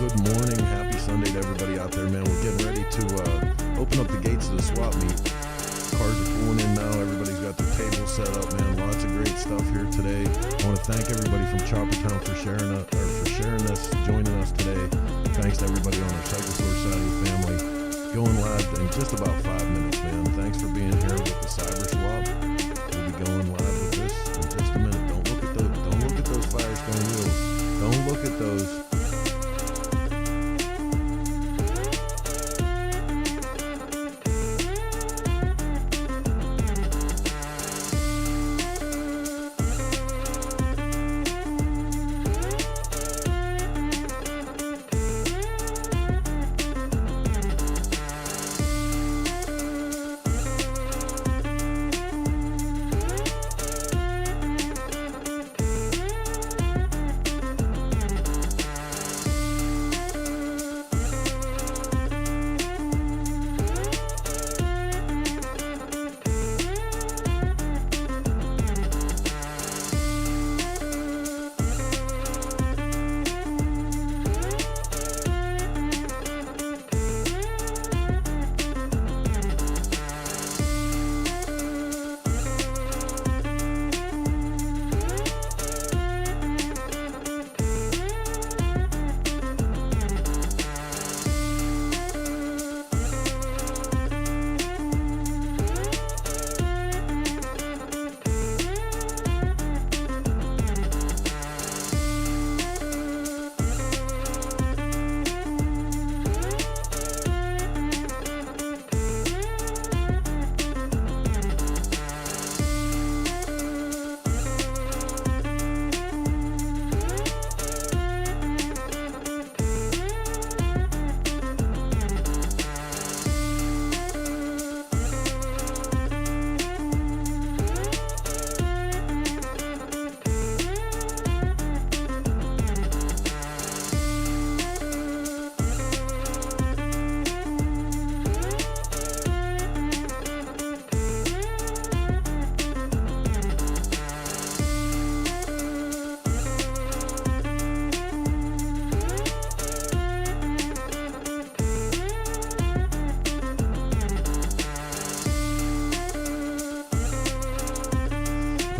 Good morning. Happy Sunday to everybody out there, man. We're getting ready to open up the gates of the swap meet. Cars are pulling in now. Everybody's got their tables set up, man. Lots of great stuff here today. I want to thank everybody from Choppertown for sharing us, joining us today. Thanks to everybody on our Cycle Source side of the family. Going live in just about 5 minutes, man. Thanks for being here with the Cyber Swap. We'll be going live with this in just a minute. Don't look at those Firestone wheels. Don't look at those.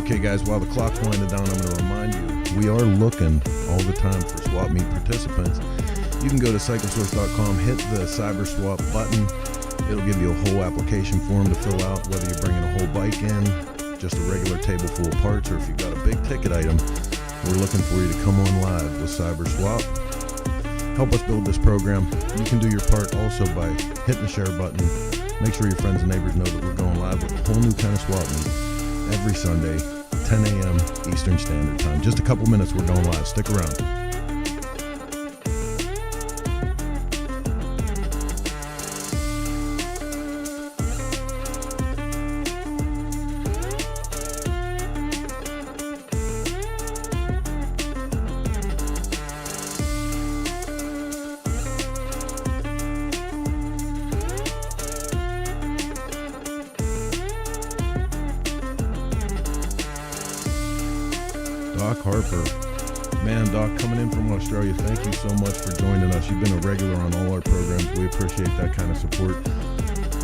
Okay, guys, while the clock's winding down, I'm going to remind you, we are looking all the time for swap meet participants. You can go to cyclesource.com, hit the Cyber Swap button. It'll give you a whole application form to fill out, whether you're bringing a whole bike in, just a regular table full of parts, or if you've got a big ticket item. We're looking for you to come on live with Cyber Swap. Help us build this program. You can do your part also by hitting the share button. Make sure your friends and neighbors know that we're going live with a whole new kind of swap meet every Sunday, 10 a.m. Eastern Standard Time. Just a couple minutes, we're going live. Stick around. Doc Harper. Man, Doc, coming in from Australia, thank you so much for joining us. You've been a regular on all our programs. We appreciate that kind of support.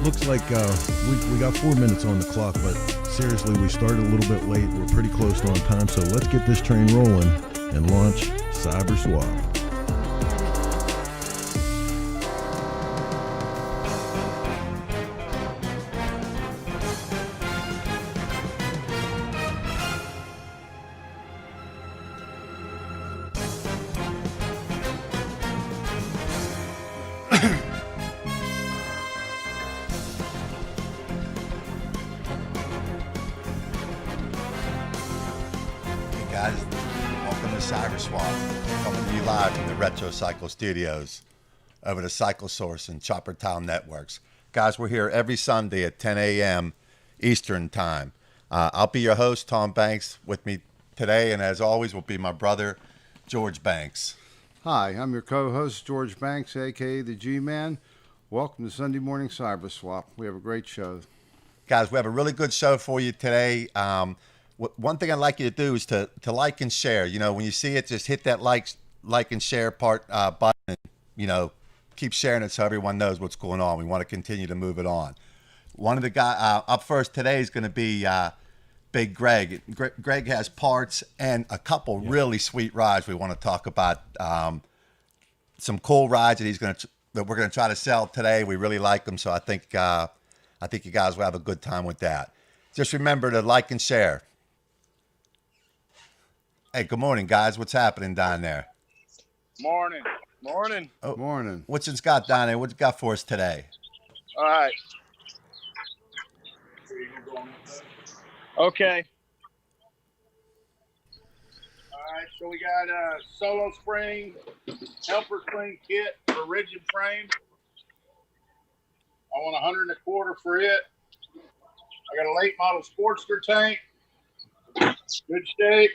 Looks like we got 4 minutes on the clock, but seriously, we started a little bit late. We're pretty close on time, so let's get this train rolling and launch Cyber Swap. Guys, welcome to Cyber Swap. Coming to you live from the Retro Cycle Studios over the Cycle Source and Choppertown Networks. Guys, we're here every Sunday at 10 a.m. Eastern Time. I'll be your host, Tom Banks. With me today, and as always, will be my brother, George Banks. Hi, I'm your co-host, George Banks, a.k.a. the G-Man. Welcome to Sunday Morning Cyber Swap. We have a great show. Guys, we have a really good show for you today. One thing I'd like you to do is to like and share. You know, when you see it, just hit that like and share button. keep sharing it so everyone knows what's going on. We want to continue to move it on. One of the guys up first today is going to be Big Greg. Greg has parts and a couple really sweet rides we want to talk about. Some cool rides that we're going to try to sell today. We really like them, so I think you guys will have a good time with that. Just remember to like and share. Hey, good morning, guys. What's happening down there? Morning. Oh, Morning. what's it got down there? What's it got for us today? All right. Okay. All right. So we got a solo spring, helper spring kit for rigid frame. I want 100 and a quarter for it. I got a late model Sportster tank. Good shape.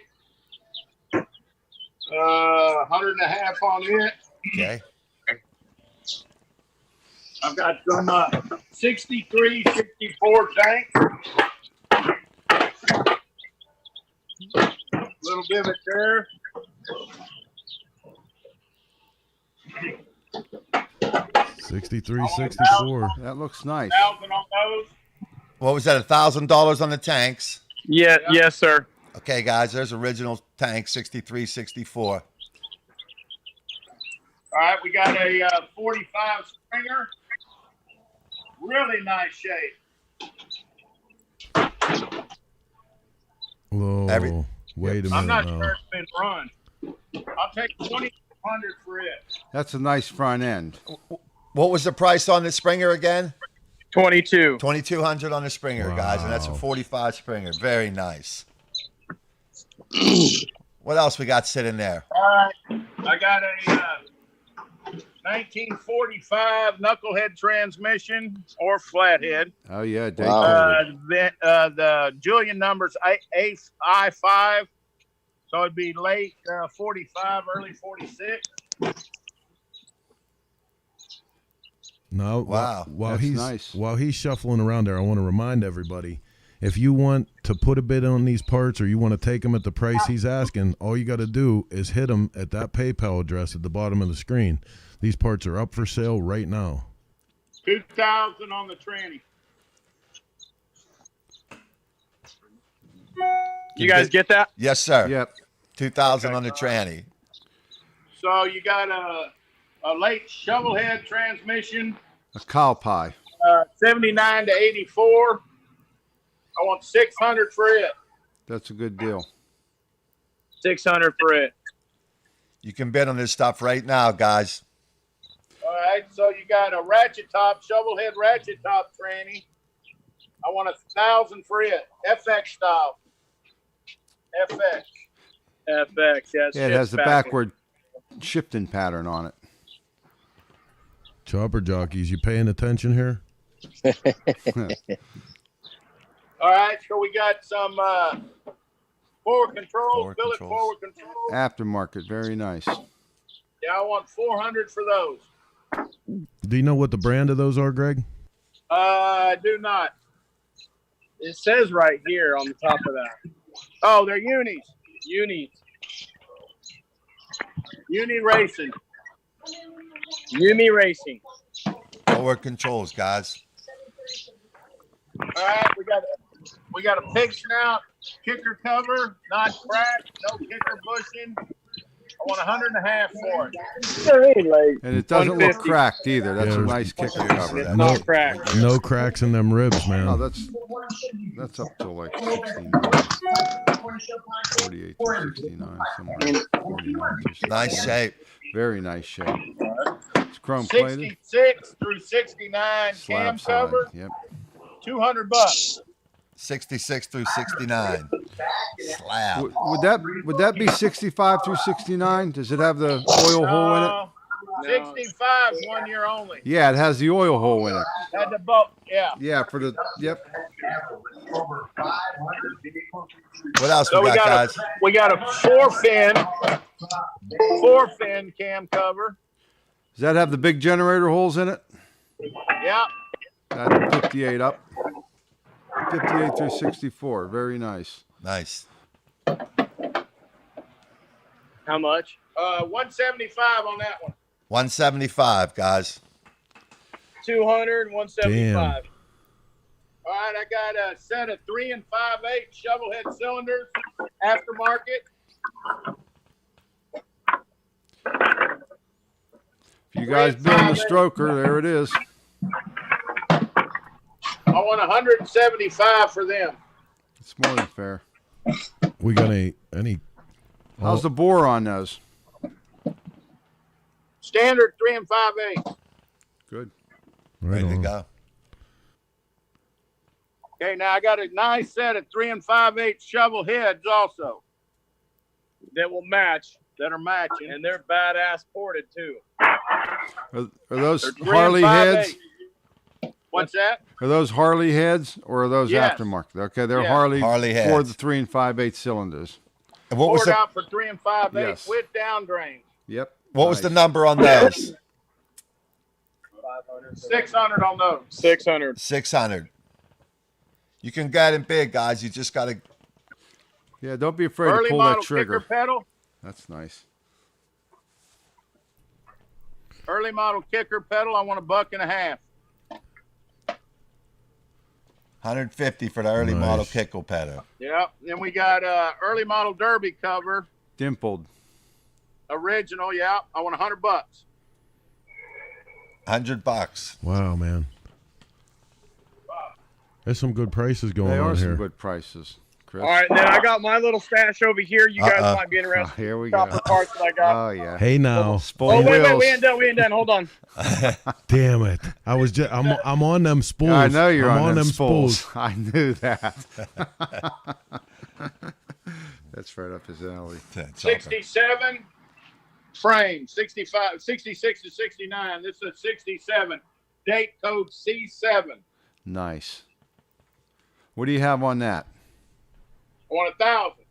100 and a half on it. Okay. I've got some 63, 64 tank. Little divot there. '63, '64. That looks nice. 1,000 on those. What was that? $1,000 on the tanks. Yeah. Yes, sir. Okay, guys. There's original tank 63, 64. All right, we got a 45 Springer. Really nice shape. Oh, wait a minute. I'm not now. sure it's been run. I'll take 2,200 for it. That's a nice front end. What was the price on the Springer again? 22. 2,200 on the Springer, guys, and that's a Wow. 45 Springer. Very nice. What else we got sitting there? All right, I got a 1945 knucklehead transmission or flathead. Oh yeah, day The Julian number's I5, so it'd be late 45, early 46. No, Wow, while that's he's nice. while he's shuffling around there, I want to remind everybody: if you want to put a bid on these parts, or you want to take them at the price he's asking, all you got to do is hit him at that PayPal address at the bottom of the screen. These parts are up for sale right now. 2,000 on the tranny. You guys get that? Yes, sir. Yep. 2,000 on the tranny. So you got a late shovelhead transmission, A cow pie. 79 to 84. I want 600 for it. That's a good deal. 600 for it. You can bid on this stuff right now, guys. All right, so you got a ratchet top, shovelhead ratchet top tranny. I want 1,000 for it. FX style. FX. FX, yes. Yeah, it has the backward shifting pattern on it. Chopper jockeys, you paying attention here? All right, so we got some forward controls, Forward billet controls. forward controls. Aftermarket, very nice. Yeah, I want 400 for those. Do you know what the brand of those are, Greg? I do not. It says right here on the top of that. Oh, they're unis. Unis. Uni Racing. Uni Racing. Forward controls, guys. All right, we got a pig snout, kicker cover, not cracked, no kicker bushing. I want 100 and a half for it. And it doesn't look 150. cract either. That's Yeah, a nice kicker cover. It's No. not cracked. No cracks in them ribs, man. Oh, that's up to like 69, 48 to 69, somewhere. 49 to Nice 69. shape. Very nice shape. It's chrome plated. 66 through 69 Slab cam side. cover, Yep. $200. 66 through 69. Slab. Would that be 65 through 69? Does it have the oil hole in it? 65 1 year only. Yeah, it has the oil hole in it. Had the boat, yeah. Yeah, for the yep. What else So we got, guys? we got a four fin cam cover. Does that have the big generator holes in it? Yeah. That's 58 up. 58 through 64. Very nice. Nice. How much? 175 on that one. $175, guys. 200, 175. All right, I got a set of 3 5/8 shovel head cylinders, aftermarket. If you guys build a stroker, there it is. I want 175 for them. It's more than fair. We got any? How's the bore on those? Standard 3 5/8. Good. Right Ready to on. go. Okay, now I got a nice set of 3 5/8 shovel heads also That will match, that are matching. and they're badass ported too. Are those They're 3 Harley 5/8. heads? What's that? Are those Harley heads or are those Yes. aftermarket? Okay, they're Yes. Harley Harley for heads. the 3 5/8 cylinders. And what was Poured the out for 3 5/8 Yes. with down drains. Yep. what was the Nice. number on those? 500. 600 on those. 600. 600. You can get in big, guys. You just got to. Yeah, don't be afraid Early to pull that model trigger. kicker pedal. That's nice. Early model kicker pedal. I want $1.50. 150 for the early Nice. model kickle pedal. Yep. Then we got early model derby cover. Dimpled. Original. Yeah. I want $100. $100. Wow, man. There's some good prices going They are on some here. good prices, Chris. All right, and then I got my little stash over here. You guys Uh-uh. might be interested. Here we in go. the parts that I got. Oh yeah. Hey now, Spool Oh, wait, wheels. we ain't done. We ain't done. Hold on. damn it! I was just I'm on them spools. I know you're I'm on them spools. spools. I knew that. That's right up his alley. 67 frame. 65, 66 to 69. This is 67. Date code C7. Nice. What do you have on that? I want 1,000.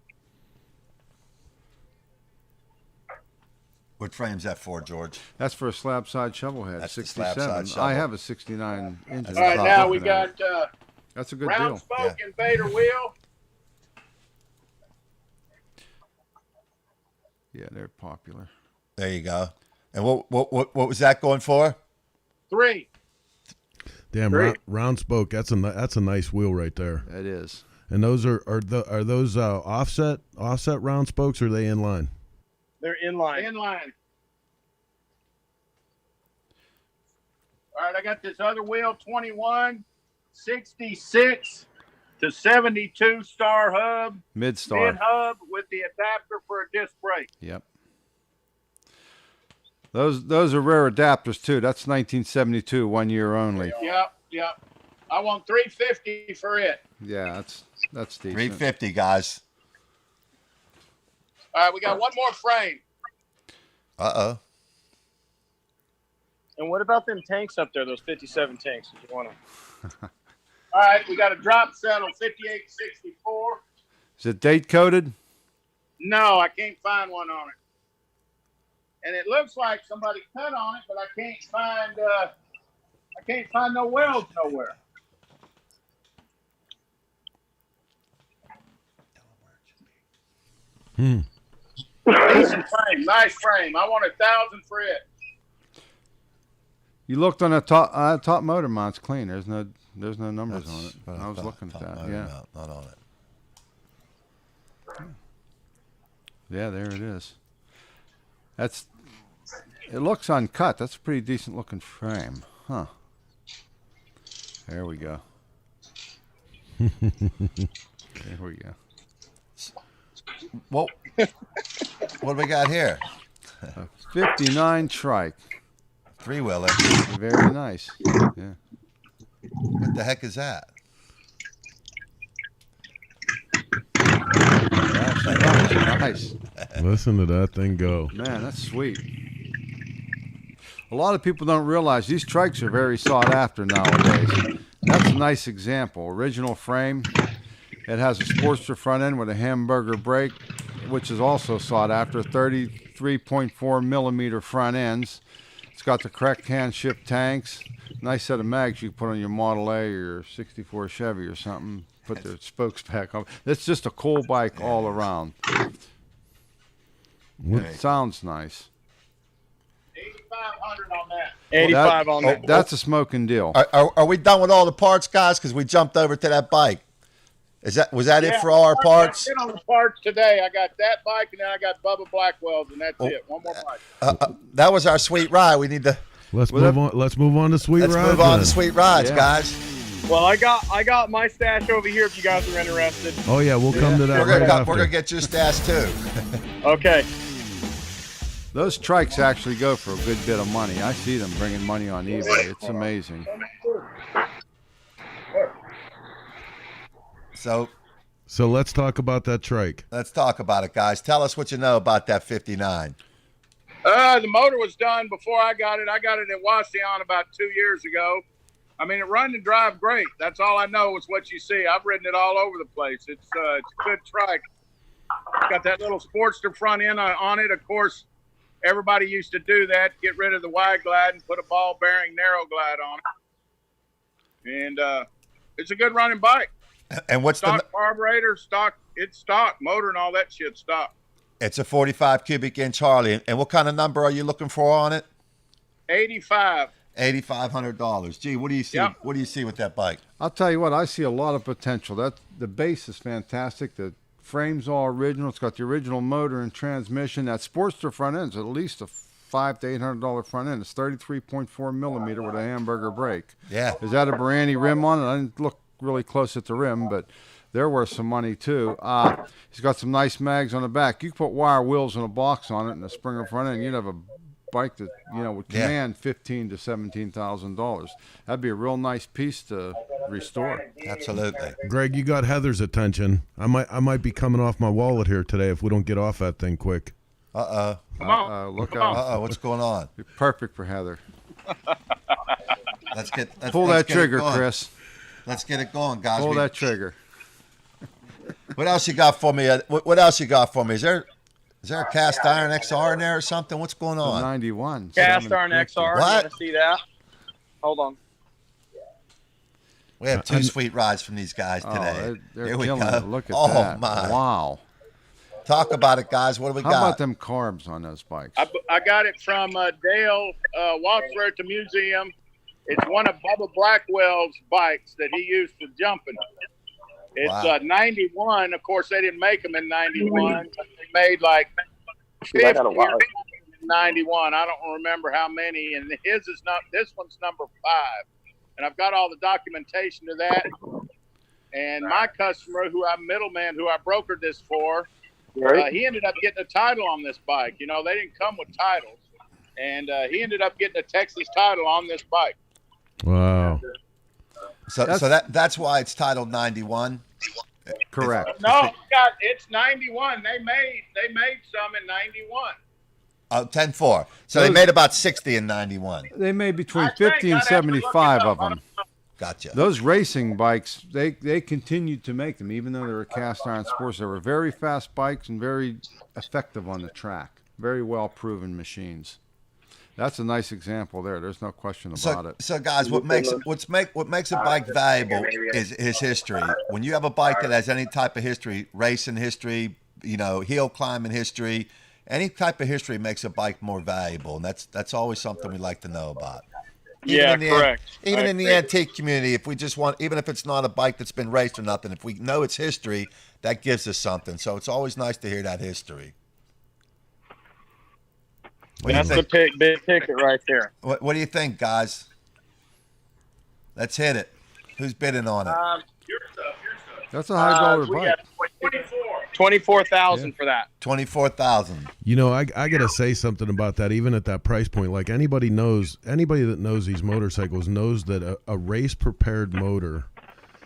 What frame's that for, George? That's for a slab side shovel head. That's the 67. slab side shovel. I have a 69 inch. That's All right, the now we Looking at got it. That's a good round deal. spoke invader wheel. Yeah, they're popular. There you go. And what was that going for? 3. Damn, Great. round spoke. That's a nice wheel right there. It is. And those are those offset round spokes? Or are they in line? They're in line. Inline. All right, I got this other wheel, 21, 66 to 72 star hub, Mid star. mid hub with the adapter for a disc brake. Yep. Those are rare adapters too. That's 1972, 1 year only. Yep. I want $350 for it. Yeah, that's decent. 350, guys. All right, we got one more frame. Uh-oh. And what about them tanks up there? Those 57 tanks. If you want to. All right, we got a drop settle, 5864. Is it date coded? No, I can't find one on it. And it looks like somebody cut on it, but I can't find no welds nowhere. Decent frame, nice frame. I want 1,000 for it. You looked on the top motor mount's clean. There's no numbers on it. I was looking at that. Yeah. No, not on it. Yeah, there it is. It looks uncut. That's a pretty decent looking frame. Huh. There we go. There we go. Well, what do we got here? 59 trike. Three-wheeler. Very nice. Yeah. What the heck is that? Nice. Listen to that thing go. Man, that's sweet. A lot of people don't realize these trikes are very sought after nowadays. That's a nice example. Original frame. It has a Sportster front end with a hamburger brake, which is also sought after. 33.4 millimeter front ends. It's got the correct hand shift tanks. Nice set of mags you can put on your Model A or your 64 Chevy or something. Put their spokes back on. It's just a cool bike all around. It sounds nice. 8,500 on that. 85 on that. That's a smoking deal. Are we done with all the parts, guys? Because we jumped over to that bike. Was that it for all our parts? On the parts today, I got that bike, and then I got Bubba Blackwell's, and that's it. One more bike. That was our sweet ride. We need to Let's move on. Let's move on to sweet rides. let's move on to then. sweet rides, Yeah. guys. Well, I got my stash over here if you guys are interested. Oh yeah, we'll come to that We're right gonna after. we're gonna get your stash too. Okay. Those trikes actually go for a good bit of money. I see them bringing money on eBay. It's amazing. So So let's talk about that trike. let's talk about it, guys. Tell us what you know about that 59. The motor was done before I got it. I got it at Wasion about 2 years ago. I mean, it run and drive great. That's all I know is what you see. I've ridden it all over the place. It's a good trike. It's got that little Sportster front end on it. Of course, everybody used to do that, get rid of the wide glide and put a ball bearing narrow glide on it. And it's a good running bike. And what's Stock carburetor, it's stock, motor and all that shit stock. It's a 45 cubic inch Harley. And what kind of number are you looking for on it? 85. $8,500. Gee, what do you see? Yep. What do you see with that bike? I'll tell you what, I see a lot of potential. The base is fantastic. The frame's all original. It's got the original motor and transmission. That Sportster front end's at least a $500 to $800 front end. It's 33.4 millimeter with a hamburger brake. Yeah. Is that a Barani rim on it? I didn't look really close at the rim, but they're worth some money too. He's got some nice mags on the back. You could put wire wheels and a box on it and a Springer front end. You'd have a bike that would command $15,000 to $17,000. That'd be a real nice piece to restore. Absolutely. Greg, you got Heather's attention. I might be coming off my wallet here today if we don't get off that thing quick. Uh-oh. Come on. Look Come out. on. Uh-oh. What's going on? Be perfect for Heather. Let's Pull let's that get it trigger, going. Chris. Let's get it going, guys. Pull that trigger. What else you got for me? What else you got for me? Is there a cast iron XR in there or something? What's going The on? 91. Cast iron XR. What? You want to see that? Hold on. We have two sweet rides from these guys today. They're Here we killing go. it. Look at Oh, that. my. Wow. Talk about it, guys. What do we How got? about them carbs on those bikes? I got it from Dale Walksworth at the museum. It's one of Bubba Blackwell's bikes that he used for jumping. It's Wow. 91. Of course, they didn't make them in 91. But they made like 50 I got a wallet. in 91. I don't remember how many. And his is not. This one's number 5. And I've got all the documentation to that. And my customer, who I'm middleman, who I brokered this for, he ended up getting a title on this bike. You know, they didn't come with titles. And he ended up getting a Texas title on this bike. Wow. So that's why it's titled 91. Correct. No, it's 91. They made some in 91. Oh, 10-4. So they made about 60 in 91. They made between I think 50 and I'd have to look it 75 up. of them. Gotcha. Those racing bikes, they continued to make them, even though they were cast iron sports. They were very fast bikes and very effective on the track. Very well proven machines. That's a nice example there. There's no question about it. So guys, what makes a bike valuable is history. When you have a bike that has any type of history, racing history, hill climbing history, any type of history makes a bike more valuable, and that's always something we like to know about. Correct. Even in the antique community, even if it's not a bike that's been raced or nothing, if we know its history, that gives us something. So it's always nice to hear that history. That's the big ticket right there. What do you think, guys? Let's hit it. Who's bidding on it? Your stuff. That's a high dollar We bike. got 24. 24,000 for that. 24,000. I gotta say something about that. Even at that price point, like anybody that knows these motorcycles knows that a race prepared motor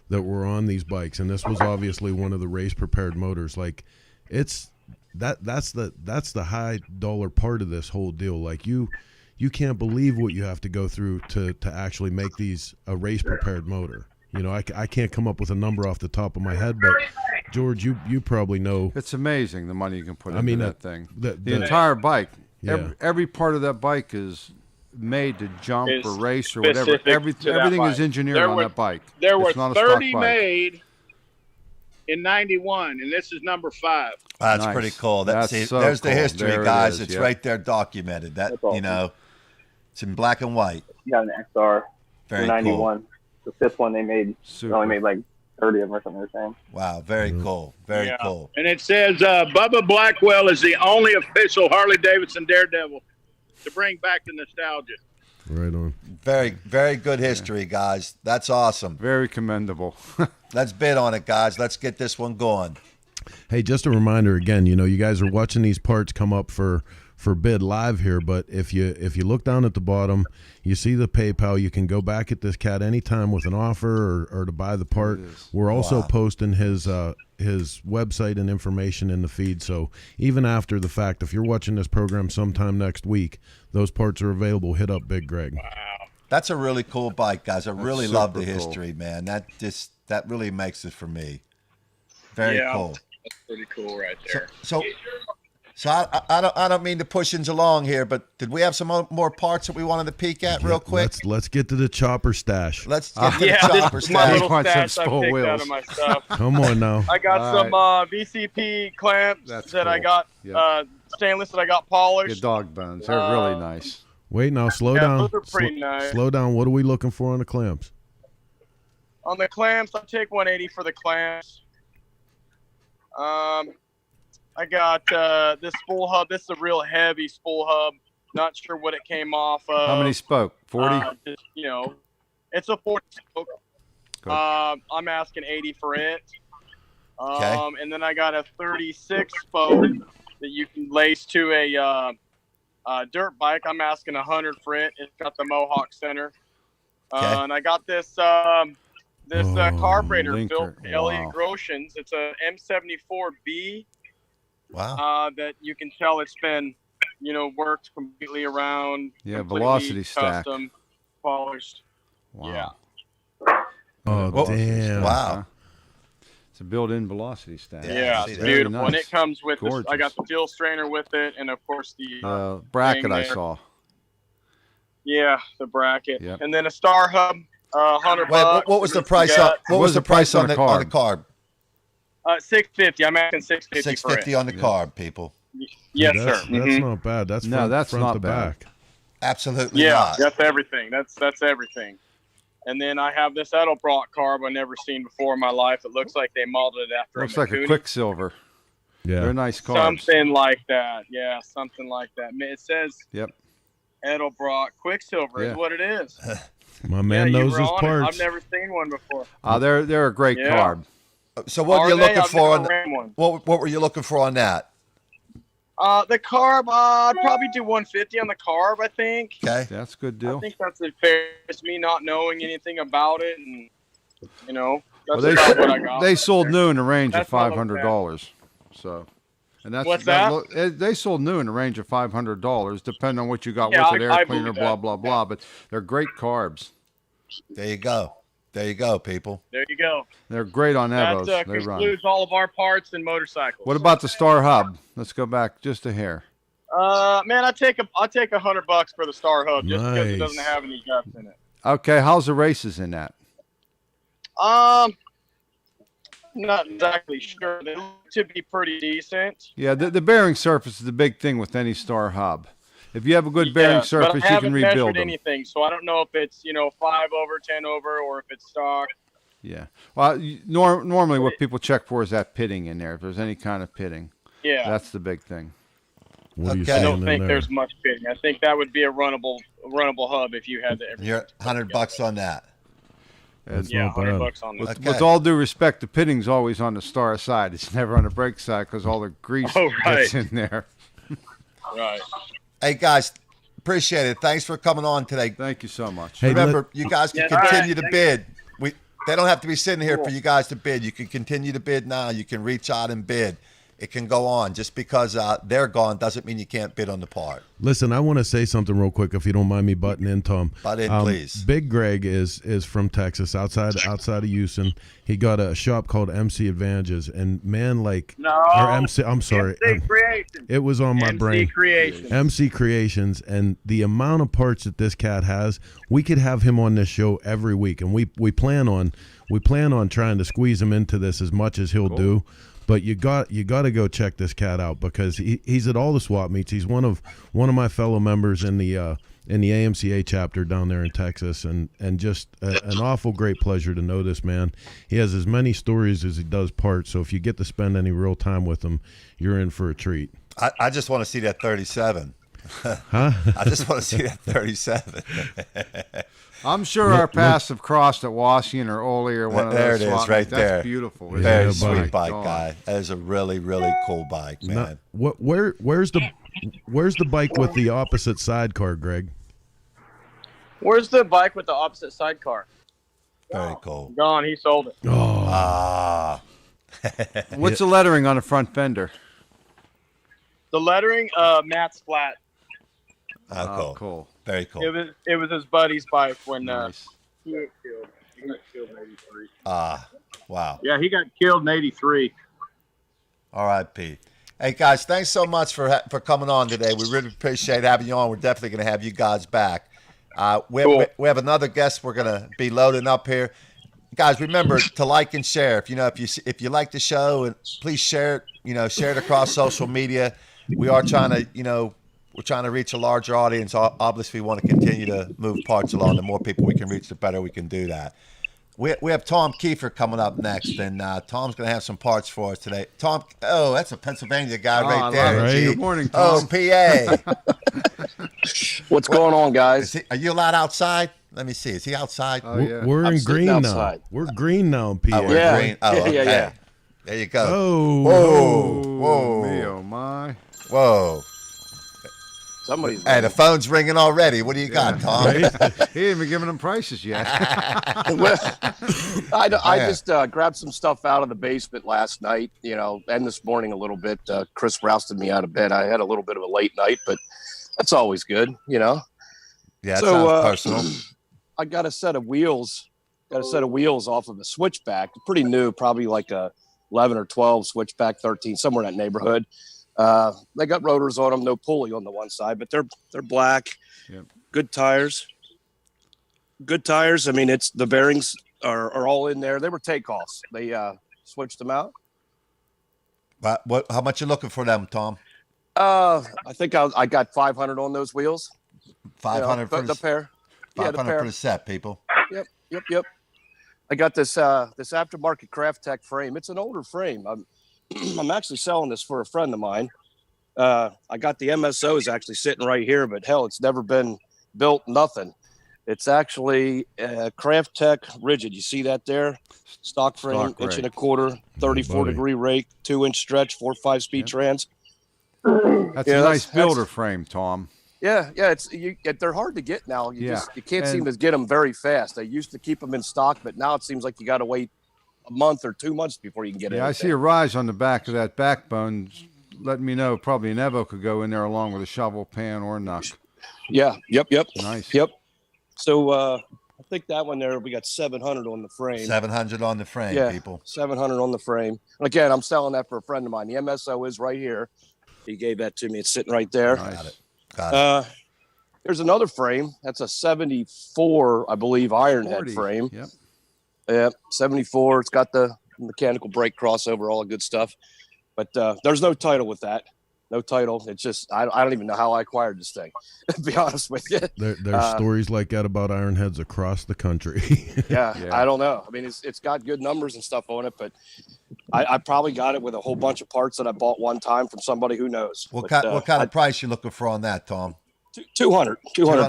that were on these bikes, and this was obviously one of the race prepared motors. Like that's the high dollar part of this whole deal. Like you can't believe what you have to go through to actually make these a race prepared motor. I can't come up with a number off the top of my head, but George, you probably know. It's amazing the money you can put into that thing. The entire bike, Yeah. every part of that bike is made to jump Is or race or whatever. specific to that Everything is bike. engineered There on were- that bike. There were It's not a stock 30 bike. made in 91, and this is number 5. That's Nice. pretty cool. That's so There's the cool. history, There it guys. is, It's yep. right there documented. That That's awesome. It's in black and white. Got an XR Very cool. 91. The fifth one they made. Super. They only made like 30 of them or something. They're saying. Wow, very cool. Very Yeah. cool. And it says Bubba Blackwell is the only official Harley Davidson Daredevil to bring back the nostalgia. Right on. Very, very good history, guys. That's awesome. Very commendable. Let's bid on it, guys. Let's get this one going. Hey, just a reminder again, you guys are watching these parts come up for bid live here, but if you look down at the bottom, you see the PayPal. You can go back at this cat anytime with an offer or to buy the part. We're also posting his website and information in the feed, so even after the fact, if you're watching this program sometime next week, those parts are available. Hit up Big Greg. That's a really cool bike, guys. I really love the super cool. history, man. That really makes it for me. Very cool. That's pretty cool right there. So I don't mean to push things along here, but did we have some more parts that we wanted to peek at real quick? Let's get to the chopper stash. Let's get to the Yeah, chopper this is my stash. little Want some stash I spoil picked out wheels. of my stuff. Come on now. I got All some VCP clamps That's that I cool. got Yep. stainless that I got Your polished. dog bones. They're really nice. Wait now, slow Yeah, down. those are pretty nice. Slow down. What are we looking for on the clamps? On the clamps, I take 180 for the clamps. I got this spool hub. This is a real heavy spool hub. Not sure what it came off of. How many spoke? 40? Just, it's a 40 spoke. Good. I'm asking 80 for it. Okay. And then I got a 36 spoke that you can lace to a dirt bike. I'm asking 100 for it. It's got the Mohawk center. Okay. And I got this carburetor Linker. built for Elliott Wow. Groshans. It's a M74B Wow. that you can tell it's been, worked completely around. Yeah, completely velocity stack. custom, polished. Wow. Yeah. Oh, Whoa. damn. Wow. It's a built-in velocity stack. Yeah, Yeah, I see it's that. beautiful. Very And nice. it comes with this. I Gorgeous. got the fuel strainer with it, and of course the Bracket I there. saw. the bracket, Yep. and then a star hub, $100. Wait, what was the price on what was the price on the carb? $650. I'm asking $650 for it. $650 on the carb, people. Yes, that's, sir. That's Mhm. not bad. That's No, front, that's front not to bad. back. Absolutely Yeah, not. that's everything. That's everything. And then I have this Edelbrock carb I've never seen before in my life. It looks like they modeled it after Looks a like a Mikuni. Quicksilver. Yeah. They're nice carbs. Something like that. Yeah, something like that. It says Yep. Edelbrock Quicksilver Yeah. is what it is. My man yeah, you knows were his on it. parts. I've never seen one before. They're a great Yeah. carb. So what were Are you they? looking I've for never on ran one. what were you looking for on that? The carb, I'd probably do 150 on the carb, I think. Okay. That's a good I deal. think that's fair. It's me not knowing anything about it, and Well, that's they about what I got. they sold new in the range That's of not okay. $500. So, and that's What's that? They sold new in the range of $500, depending on what you got Yeah, with it, I air believe cleaner, that. blah blah blah. But they're great carbs. There you go. There you go, people. There you go. They're great on That Evos. They run. concludes all of our parts and motorcycles. What about the Star Hub? Let's go back just a hair. Man, I'll take $100 for the Star Hub just because it Nice. doesn't have any guts in it. Okay, how's the races in that? Not exactly sure. They look to be pretty decent. Yeah, the bearing surface is the big thing with any Star Hub. If you have a good bearing Yeah, surface, but I you can haven't rebuild measured them. anything, so I don't know if it's 5 over, 10 over, or if it's stock. Yeah. Well, normally what people check for is that pitting in there. If there's any kind of pitting, Yeah, that's the big thing. What are you Okay. I seeing don't in think there? there's much fitting. I think that would be a runnable hub if you had to. You're $100 on that. That's Yeah, not bad. $100 on that. Okay. With all due respect, the pitting's always on the Star side. It's never on the brake side because all the grease Oh, right. gets in there. Right. Hey guys, appreciate it. Thanks for coming on today. Thank you so much. Hey, Remember, you guys can Yeah, all continue right. to bid. They don't have to be sitting here for you guys to bid. You can continue to bid now. You can reach out and bid. It can go on. Just because they're gone doesn't mean you can't bid on the part. Listen, I want to say something real quick, if you don't mind me butting in, Tom. Butt in, please. Big Greg is from Texas, outside of Houston. He got a shop called MC Advantages, and man, or MC. I'm sorry, MC Creations. it was on my MC brain. Creations. MC Creations, and the amount of parts that this cat has, we could have him on this show every week, and we plan on trying to squeeze him into this as much as he'll do. But you got to go check this cat out because he's at all the swap meets. He's one of my fellow members in the AMCA chapter down there in Texas, and just an awful great pleasure to know this man. He has as many stories as he does parts. So if you get to spend any real time with him, you're in for a treat. I just want to see that 37. Huh? I just want to see that 37. I'm sure our paths have crossed at Washington or Ole or one of those. There it is, swap right meets. there. That's beautiful. isn't Very it? sweet bike, God. guy. That is a really, really cool bike, man. Where's the bike with the opposite sidecar, Greg? Where's the bike with the opposite sidecar? Very cool. Gone. He sold it. Oh, Ah. What's the lettering on the front fender? The lettering, Matt's flat. Oh, cool. Cool. Very cool. It was his buddy's bike when Nice. He got killed. He got killed in '83. Wow. Yeah, he got killed in '83. R.I.P. Hey, guys, thanks so much for coming on today. We really appreciate having you on. We're definitely going to have you guys back. Cool. We have another guest we're going to be loading up here. Guys, remember to like and share. If you like the show, and please share it, share it across social media. We are trying to, we're trying to reach a larger audience. Obviously, we want to continue to move parts along. The more people we can reach, the better we can do that. We have Tom Kiefer coming up next, and Tom's going to have some parts for us today. Tom, that's a Pennsylvania guy I right love there. it. Gee. Good morning, Oh, Tom. PA. What's going on, guys? Are you allowed outside? Let me see. Is he outside? Oh, yeah. we're I'm in sitting green outside. now. We're green now, PA. Oh, we're Yeah. green. Oh, Yeah, okay. yeah. There you go. Oh, Whoa. Me, oh, my. Whoa. Somebody's Hey, the phone's ringing already. What do you got, Tom? right? He ain't even giving them prices yet. I just grabbed some stuff out of the basement last night, and this morning a little bit. Chris rousted me out of bed. I had a little bit of a late night, but that's always good, Yeah, that So, sounds personal. I got a set of wheels. Off of a switchback, pretty new, probably like a 11 or 12 switchback, 13, somewhere in that neighborhood. They got rotors on them, no pulley on the one side, but they're black. Yep. Good tires. I mean, the bearings are all in there. They were takeoffs. They switched them out. But how much you looking for them, Tom? I think I got 500 on those wheels. 500 for the pair. Yeah, the 500 pair. for the set, people. Yep. I got this aftermarket Craft Tech frame. It's an older frame. I'm actually selling this for a friend of mine. I got the MSOs actually sitting right here, but hell, it's never been built. Nothing. It's actually Craft Tech rigid. You see that there? Stock frame, Stock inch rake. and a quarter, 34-degree rake, 2-inch stretch, 4.5 speed trans. That's Yeah, a nice that's- builder frame, Tom. Yeah. They're hard to get now. You can't And- seem to get them very fast. They used to keep them in stock, but now it seems like you got to wait a month or 2 months before you can get it. Yeah, I see a rise on the back of that backbone. Letting me know probably an Evo could go in there along with a shovel pan or a knuck. Yeah. Yep. Nice. Yep. So I think that one there we got 700 on the frame. 700 on the frame, Yeah, people. 700 on the frame. Again, I'm selling that for a friend of mine. The MSO is right here. He gave that to me. It's sitting right there. Nice. Got it. There's another frame. That's a 74, I believe, iron head 40. frame. Yep. Yeah, 74. It's got the mechanical brake crossover, all the good stuff. But there's no title with that. No title. It's just I don't even know how I acquired this thing. To be honest with you. There's stories like that about ironheads across the country. Yeah, Yeah. I don't know. I mean, it's got good numbers and stuff on it, but I probably got it with a whole bunch of parts that I bought one time from somebody who knows. What But, kind of price you looking for on that, Tom? 200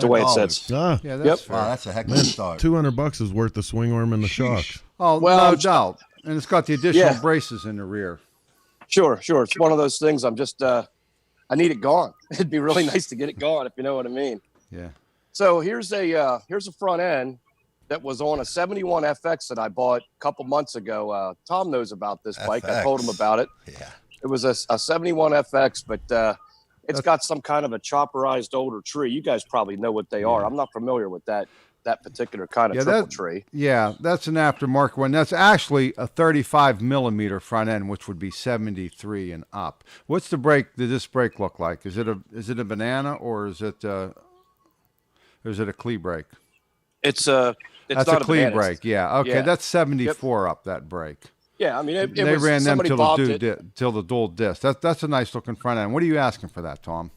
the way it sits. Ah, Yeah, that's Yep. fair. Wow, that's a heck of a start. $200 is worth the swing arm and the shocks. Oh, Well, no doubt. And it's got the additional Yeah. braces in the rear. Sure. It's one of those things. I'm just I need it gone. It'd be really nice to get it gone, if you know what I mean. Yeah. So here's a front end that was on a 71 FX that I bought a couple months ago. Tom knows about this bike. I told him FX. about it. Yeah. It was a 71 FX, but it's got some kind of a chopperized older tree. You guys probably know what they are. I'm not familiar with that particular kind of Yeah, triple that- tree. Yeah, that's an aftermarket one. That's actually a 35 millimeter front end, which would be 73 and up. What's the brake? Did this brake look like? Is it a banana or is it a Klee brake? It's That's not a Klee banana. brake. Yeah. Okay, Yeah. that's 74 up that brake. Yeah, I mean, it They was ran them somebody till bobbed the, it. till the dual disc. That's a nice looking front end. What are you asking for that, Tom?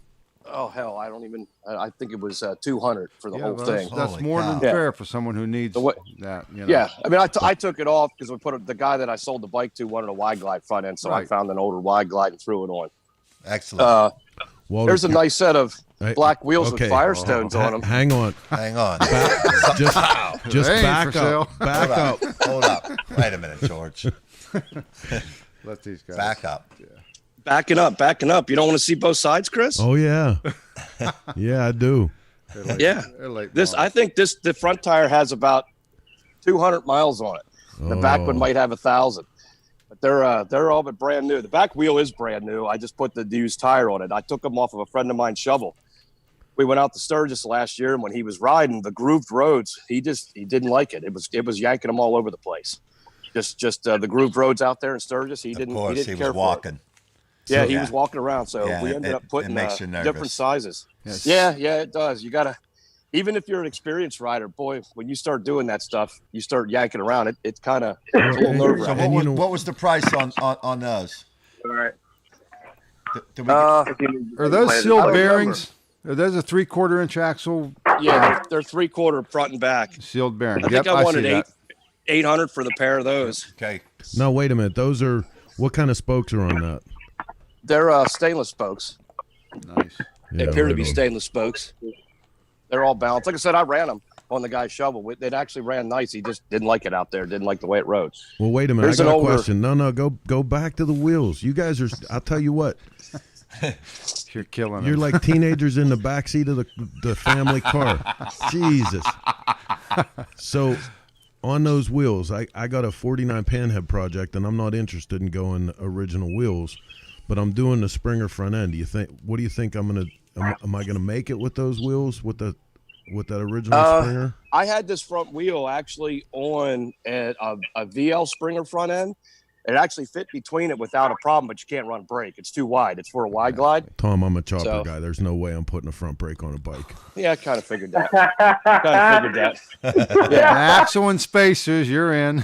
Oh hell, I don't even. I think it was 200 for the whole well, thing. That's Holy more than cow. fair for someone who needs The way- that. You know? Yeah, I mean, I took it off because the guy that I sold the bike to wanted a wide glide front end, so I Right. found an older wide glide and threw it on. Excellent. Walter, There's a nice set of Hey, black wheels with okay. Firestones on them. Hang on. Hang on. Just They ain't back for sale. up. Back Hold up. Hold up. Wait a minute, George. Let these guys Back up. Backing up. You don't want to see both sides, Chris? Oh yeah. Yeah, I do. They're late- Yeah. they're late This, model. I think the front tire has about 200 miles on it. The back one Oh. might have 1,000. But they're all but brand new. The back wheel is brand new. I just put the used tire on it. I took them off of a friend of mine's shovel. We went out to Sturgis last year, and when he was riding the grooved roads, he didn't like it. It was yanking him all over the place. Just the grooved roads out there in Sturgis. He Of didn't. course, he didn't he care was for it. walking. Yeah, he Yeah. was walking around. So Yeah, we ended it- up putting it makes you nervous. different sizes. Yes. Yeah, it does. You gotta, even if you're an experienced rider, boy, when you start doing that stuff, you start yanking around. It's kind of a little And- nerve So And wracking. you know- what was the price on those? All right. Did we Are those I sealed don't bearings? Are those a 3/4 inch axle Yeah, they're 3/4 front and back. sealed bearing? I think Yep, I see wanted that. 800 for the pair of those. okay. No, wait a minute. Those are what kind of spokes are on that? They're stainless spokes. Nice. They Yeah, appear to right be on. stainless spokes. They're all balanced. Like I said, I ran them on the guy's shovel. It actually ran nice. He just didn't like it out there. Didn't like the way it rode. Well, wait a minute. There's I got an a older- question. No, go back to the wheels. You guys are. I'll tell you what. You're killing You're them. like teenagers in the backseat of the family car. Jesus. So, on those wheels, I got a 49 panhead project, and I'm not interested in going original wheels, but I'm doing the Springer front end. What do you think I'm gonna? Am I gonna make it with those wheels with that original Springer? I had this front wheel actually on a VL Springer front end. It actually fit between it without a problem, but you can't run brake. It's too wide. It's for a wide glide. Tom, I'm a chopper So- guy. There's no way I'm putting a front brake on a bike. Yeah, I kind of figured that. Kind of figured that. Axle and spacers, you're in.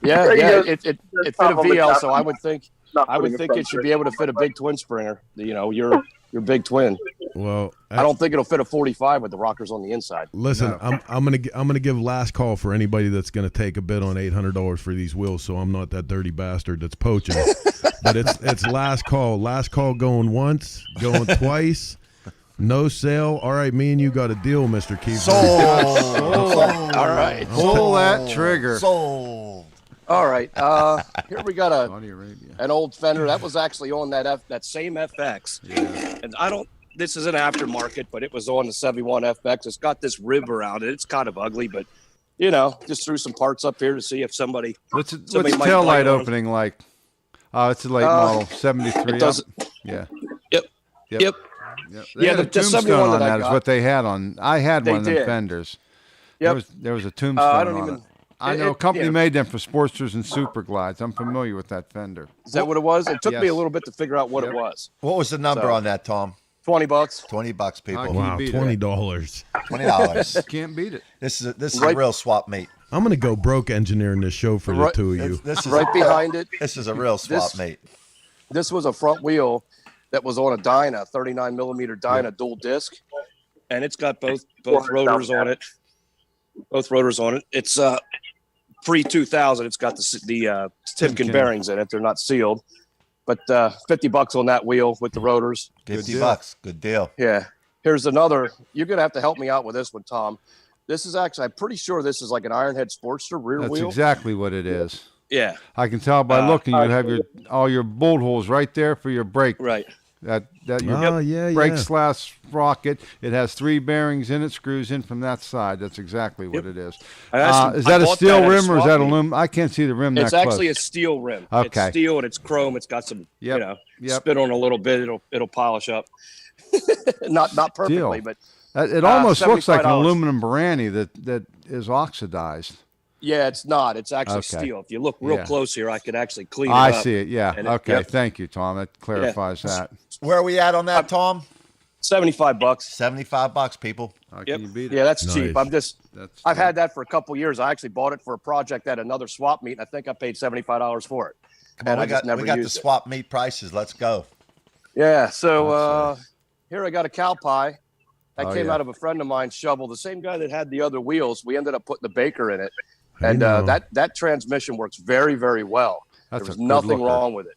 Yeah, There you yeah. go. It fit a Probably VL, not- so I would think not I would putting a think front it should brake. be able to fit a big twin Springer. You know, your big twin. Well, I don't think it'll fit a 45 with the rockers on the inside. listen, No. I'm gonna give last call for anybody that's gonna take a bid on $800 for these wheels. So I'm not that dirty bastard that's poaching. But it's last call. Last call going once, going twice. No sale. All right, me and you got a deal, Mr. Keefe. Sold. All right. Pull that trigger. Sold. All right. Here we got Saudi Arabia. an old fender that was actually on that same FX. And I don't. This is an aftermarket, but it was on the 71 FX. It's got this rib around it. It's kind of ugly, but you know, just threw some parts up here to see if somebody. What's Somebody the might tail light bite on 'em. opening like? Oh, it's a late model, 73. It doesn't. Yeah. Yep. Yep. Yep. Yep. They Yeah, had a the tombstone 71 on that I that is got. what they had on. I had They one of them did. fenders. Yep. There was a tombstone I don't on even. it. I know a company yeah. made them for Sportsters and Super Glides. I'm familiar with that fender. Is that what it was? It took me Yes. a little bit to figure out what Yep. it was. What was the number So- on that, Tom? $20. $20, people. Okay. Wow, beat it. $20. $20. Can't beat it. This is Right. a real swap meet. I'm gonna go broke engineering this show for the Right. two of you. This is Right behind it. This is a real swap This- meet. This was a front wheel that was on a Dyna, 39 millimeter Dyna dual disc, and it's got both rotors on it. Both rotors on it. It's pre-2000. It's got the Timken Timken. bearings in it. They're not sealed, but $50 on that wheel with the rotors. $50. Good deal. Yeah. Here's another. You're gonna have to help me out with this one, Tom. This is actually. I'm pretty sure this is like an Ironhead Sportster rear That's wheel. exactly what it is. Yeah. I can tell by looking. You have all your bolt holes right there for your brake. Right. That your Oh, yeah, brake yeah. slash sprocket. It has 3 bearings in it. Screws in from that side. That's exactly what it is. I actually- Is I that a bought steel that at a rim or is swap that meet. aluminum? I can't see the rim It's that actually close. a steel rim. Okay. It's steel and it's chrome. It's got some, Yep. you know, Yep. spit on a little bit. It'll polish up. not perfectly, Steel. but It almost looks like an $75. aluminum Barani that is oxidized. yeah, it's not. It's actually Okay. steel. If you look real Yeah. close here, I could actually clean it I up. see it. Yeah. And Okay. yep. Thank you, Tom. That clarifies that. Where are we at on that, Tom? $75. 75 bucks, people. How Yep. can you beat it? Yeah, that's Nice. cheap. That's I've had that for a couple years. I actually bought it for a project at another swap meet, and I think I paid $75 for it. Come on, And I we just got never the used it. swap meet prices. Let's go. Yeah. So That's here I got a cow pie that Oh, came yeah. out of a friend of mine's shovel. The same guy that had the other wheels. We ended up putting the Baker in it, Hey, and now. that transmission works very, very well. That's There was a good nothing looker. wrong with it.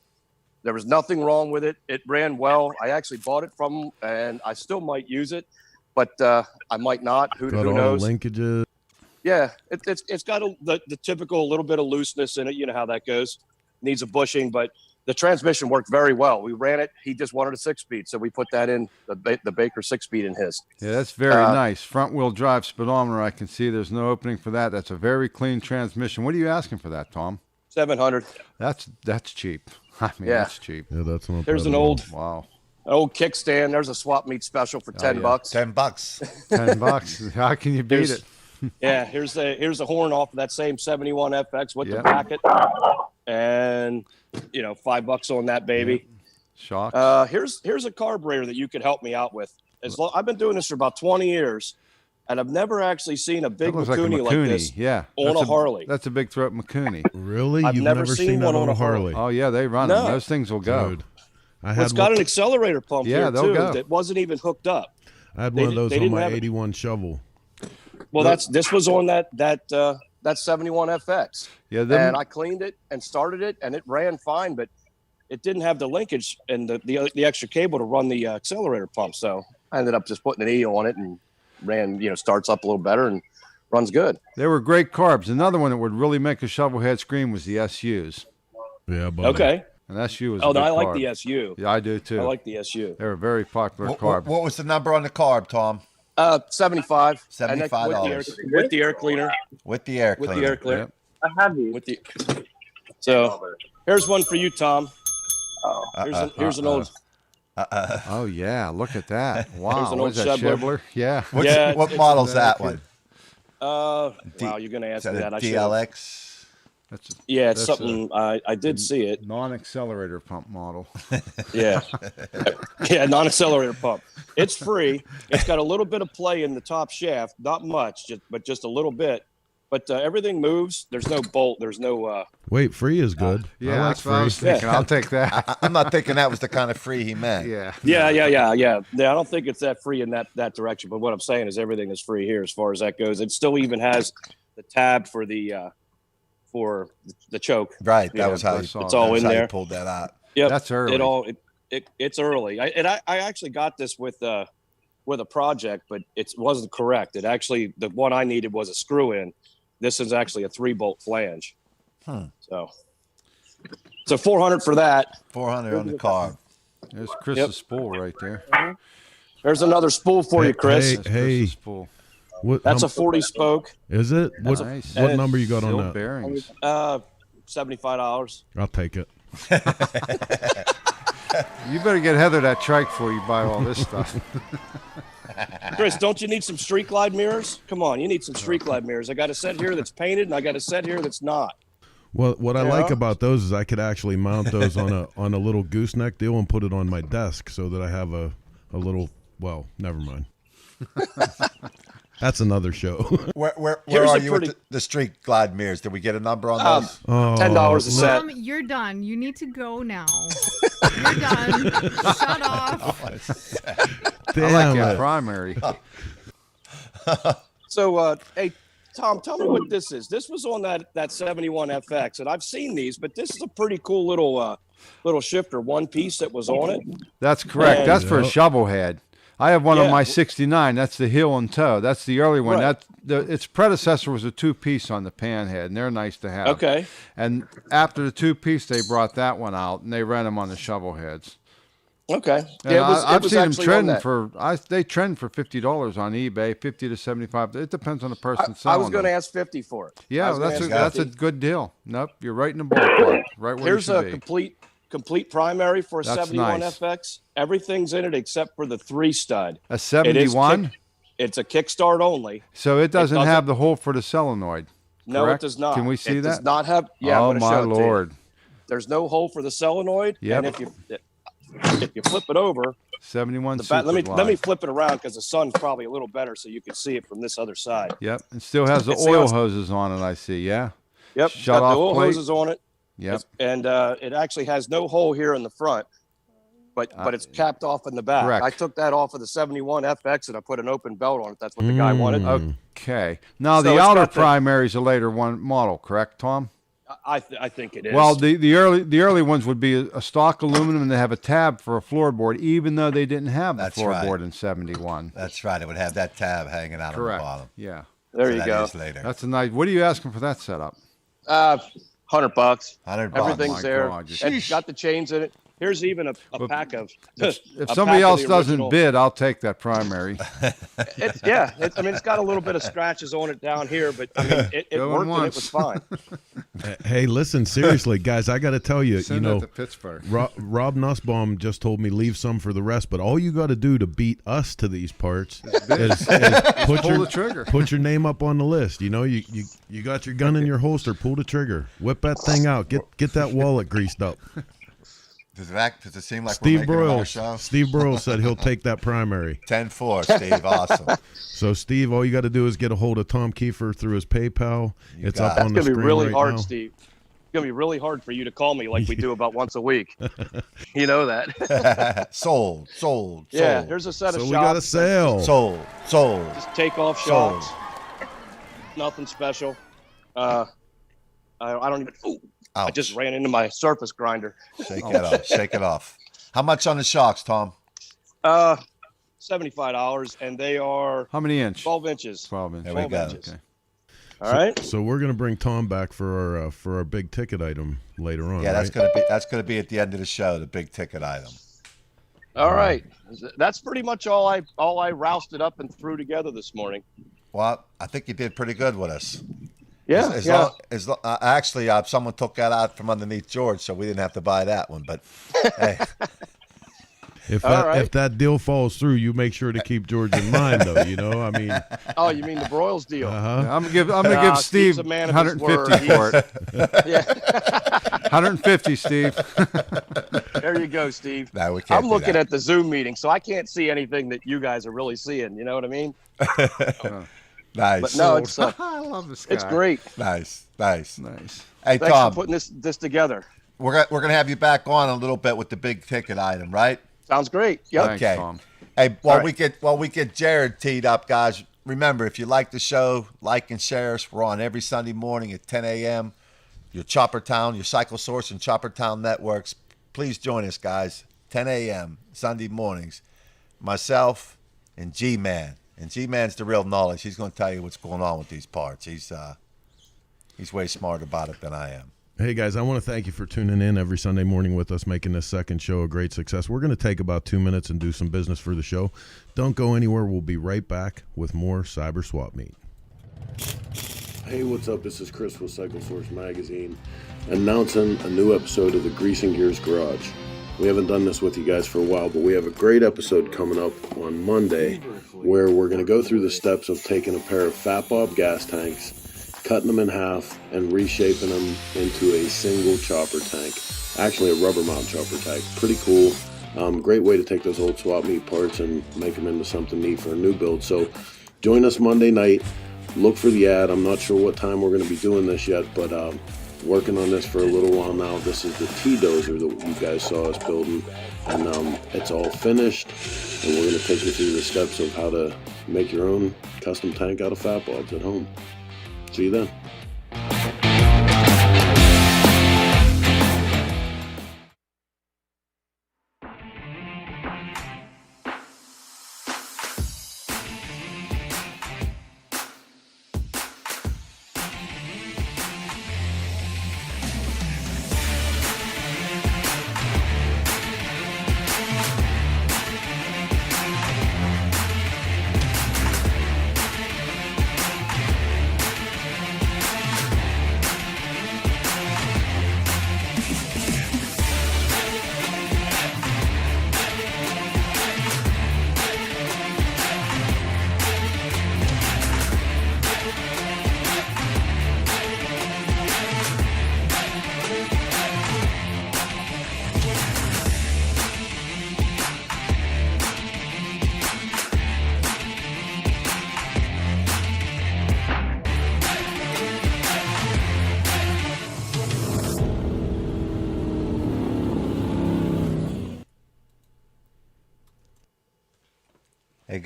There was nothing wrong with it. It ran well. I actually bought it from him, and I still might use it, but I might not. Who got all knows? the linkages. Yeah, it's got the typical little bit of looseness in it. You know how that goes. Needs a bushing, but the transmission worked very well. We ran it. He just wanted a 6-speed, so we put that in the Baker 6-speed in his. Yeah, that's very nice. Front wheel drive speedometer. I can see there's no opening for that. That's a very clean transmission. What are you asking for that, Tom? 700. That's cheap. I mean, Yeah. that's cheap. Yeah, that's not There's bad an at all. Wow. old kickstand. There's a swap meet special for 10 yeah. bucks. 10 bucks. $10. How can you beat Here's- it? Yeah, here's the horn off of that same 71 FX with Yeah. the bracket, and $5 on that baby. Shock. Here's a carburetor that you could help me out with. I've been doing this for about 20 years, and I've never actually seen a big That looks like a Makuni like Makuni. this Yeah. on That's a Harley. That's a big throat Makuni. Really? I've You've never never seen that one on a Harley? Oh yeah, they run No. them. Those things will go. Dude, I Well, had it's got one, an accelerator pump Yeah, here they'll too go. that wasn't even hooked up. I had they one of those they on didn't my have it. 81 shovel. Well, Look. this was on that 71 FX, Yeah, and I cleaned it and started it, and it ran fine, but it didn't have the linkage and the extra cable to run the accelerator pump. So I ended up just putting an E on it and ran, starts up a little better and runs good. they were great carbs. Another one that would really make a shovel head scream was the SUs. Yeah, buddy. Okay. And SU was. Oh, a no, good I like carb. the SU. Yeah, I do too. I like the SU. They were very popular What, carb. what was the number on the carb, Tom? 75. And then $75. with the air cleaner. With the air With cleaner. the air cleaner. Yep. I have these. With the. So here's one for you, Tom. Oh, Here's an old. Oh yeah, look at that! Wow, an what old is that Chevrolet. Chevrolet? Yeah. Yeah, What it's- model's that one? Wow, you're gonna Is ask me that that. a I should've- DLX? That's a Yeah, it's That's something I did see it. non-accelerator pump model. Yeah, yeah, non-accelerator pump. It's free. It's got a little bit of play in the top shaft, not much, but just a little bit. But everything moves. There's no bolt. There's no. Wait, free is good. I Yeah, like that's what I was free. thinking. I'll take that. I'm not thinking that was the kind of free he meant. Yeah. Yeah. I don't think it's that free in that direction. But what I'm saying is everything is free here as far as that goes. It still even has the tab for the choke. Right. Yeah, That was how I you, saw It's all that's in how you there. pulled that out. Yep. That's early. It's early. I actually got this with a project, but it wasn't correct. It actually, the one I needed was a screw in. This is actually a 3-bolt flange. So 400 for that. 400 on the carb. There's Chris's spool right there. There's another spool for you, Chris. Hey, That's Chris's spool. What, That's how- a 40 spoke. Is it? What, Nice. what number you got on Steel that? bearings. $75. I'll take it. You better get Heather that trike before you buy all this stuff. Chris, don't you need some street glide mirrors? Come on, you need some street glide mirrors. I got a set here that's painted, and I got a set here that's not. Well, what I like Yeah. about those is I could actually mount those on a little gooseneck deal and put it on my desk so that I have a little. Well, never mind. That's another show. Where Here's are a you pretty- with the street glide mirrors? Did we get a number on those? Oh, $10 a set. You're done. You need to go now. You're done. Shut off. Damn I like it. that primary. So, hey, Tom, tell me what this is. This was on that 71 FX, and I've seen these, but this is a pretty cool little shifter, one piece that was on it. That's correct. And- That's for a Yep. shovel head. I have one Yeah. on my 69. That's the heel and toe. That's the early one. Right. Its predecessor was a 2-piece on the pan head, and they're nice to have. Okay. And after the 2-piece, they brought that one out, and they ran them on the shovel heads. Okay. And Yeah, I've seen them actually on trending that. they trend for $50 on eBay, 50 to 75. It depends on the person I selling was going to them. ask 50 for it. I Yeah, was gonna that's ask that's a 50. good deal. Nope, you're right in the ballpark, right where Here's you a should be. complete primary for a That's 71 nice. FX. Everything's in it except for the 3 stud. A 71, It's a kickstart only. so it doesn't doesn't- have the hole for the solenoid. No, Correct? it does not. Can we see it does that? not have. Yeah, oh I'm gonna my show it to you. lord! There's no hole for the solenoid. Yep. And if you flip it over, 71 The super back, let me glide. flip it around because the sun's probably a little better, so you can see it from this other side. Yep, and still has the It's the oil uns- hoses on it. I see. Yeah. Yep, Shut got off the oil plate. hoses on it. Yep. And it actually has no hole here in the front, but it's capped off in the back. correct. I took that off of the 71 FX and I put an open belt on it. That's what the guy wanted. Okay. Now So the it's outer got the- primary is a later one model, correct, Tom? I think it is. Well, the early ones would be a stock aluminum, and they have a tab for a floorboard, even though they didn't have That's the floorboard right. in 71. That's right. It would have that tab hanging out Correct. on the bottom. Yeah. there So you that go. is later. That's a nice. What are you asking for that setup? $100. $100. Everything's my there. God. It's got the chains in it. Here's even a pack of. If a somebody pack of else the doesn't original- bid, I'll take that primary. It's got a little bit of scratches on it down here, but I mean, it Going worked and it was fine. Hey, listen, seriously, guys, I got to tell you, Send that to Pittsburgh. Rob Nussbaum just told me leave some for the rest, but all you got to do to beat us to these parts is put Pull your the trigger. put your name up on the list. You know, you got your gun in your holster, pull the trigger, whip that thing out, get that wallet greased up. Does it seem like Steve we're making another Broyles. show? Steve Broyles said he'll take that primary. 10-4, Steve. Awesome. So, Steve, all you got to do is get a hold of Tom Kiefer through his PayPal. You It's got up it. on That's the gonna be screen really right hard, now. Steve. It's gonna be really hard for you to call me like we do about once a week. You know that. Sold. Yeah, here's a set of So shocks. we got a sale. Sold. Just take off Sold. shocks. Nothing special. I don't even. Ooh, I Ouch. just ran into my surface grinder. Shake it off. Shake it off. How much on the shocks, Tom? $75, and they are How many inch? 12 inches. 12 inch. There we 12 go. inches. Okay. All right. So we're gonna bring Tom back for our big ticket item later on. Yeah, right? that's gonna be at the end of the show, the big ticket item. All right. That's pretty much all I rousted up and threw together this morning. Well, I think you did pretty good with us. Yeah. Actually, someone took that out from underneath George, so we didn't have to buy that one. But hey, If All right. if that deal falls through, you make sure to keep George in mind, though. You know, I mean, Oh, you mean the Broyles deal? uh-huh. I'm gonna give Steve Steve's a man of his 150 word. for it. Yeah. 150, Steve. There you go, Steve. no, we can't. I'm looking at the Zoom meeting, so I can't see anything that you guys are really seeing. You know what I mean? Nice. But no, it's I love this guy. it's great. Nice. Nice. Hey, Thanks Tom, for putting this together. we're gonna have you back on a little bit with the big ticket item, right? Sounds great. Yep. Thanks, Okay. Tom. Hey, All right. we get Jared teed up, guys. Remember, if you like the show, like and share us. We're on every Sunday morning at 10 a.m. Your Chopper Town, your Cycle Source and Chopper Town networks. Please join us, guys. 10 a.m. Sunday mornings. Myself and G-Man. And G-Man's the real knowledge. He's going to tell you what's going on with these parts. He's way smarter about it than I am. Hey guys, I want to thank you for tuning in every Sunday morning with us, making this second show a great success. We're going to take about 2 minutes and do some business for the show. Don't go anywhere. We'll be right back with more Cyber Swap Meet. Hey, what's up? This is Chris with Cycle Source Magazine, announcing a new episode of the Greasing Gears Garage. We haven't done this with you guys for a while, but we have a great episode coming up on Monday where we're going to go through the steps of taking a pair of Fat Bob gas tanks, cutting them in half, and reshaping them into a single chopper tank. Actually, a rubber mount chopper tank. Pretty cool. Great way to take those old swap meet parts and make them into something neat for a new build. So join us Monday night. Look for the ad. I'm not sure what time we're going to be doing this yet, but working on this for a little while now. This is the T-Dozer that you guys saw us building, and it's all finished, and we're going to take you through the steps of how to make your own custom tank out of Fat Bobs at home. See you then.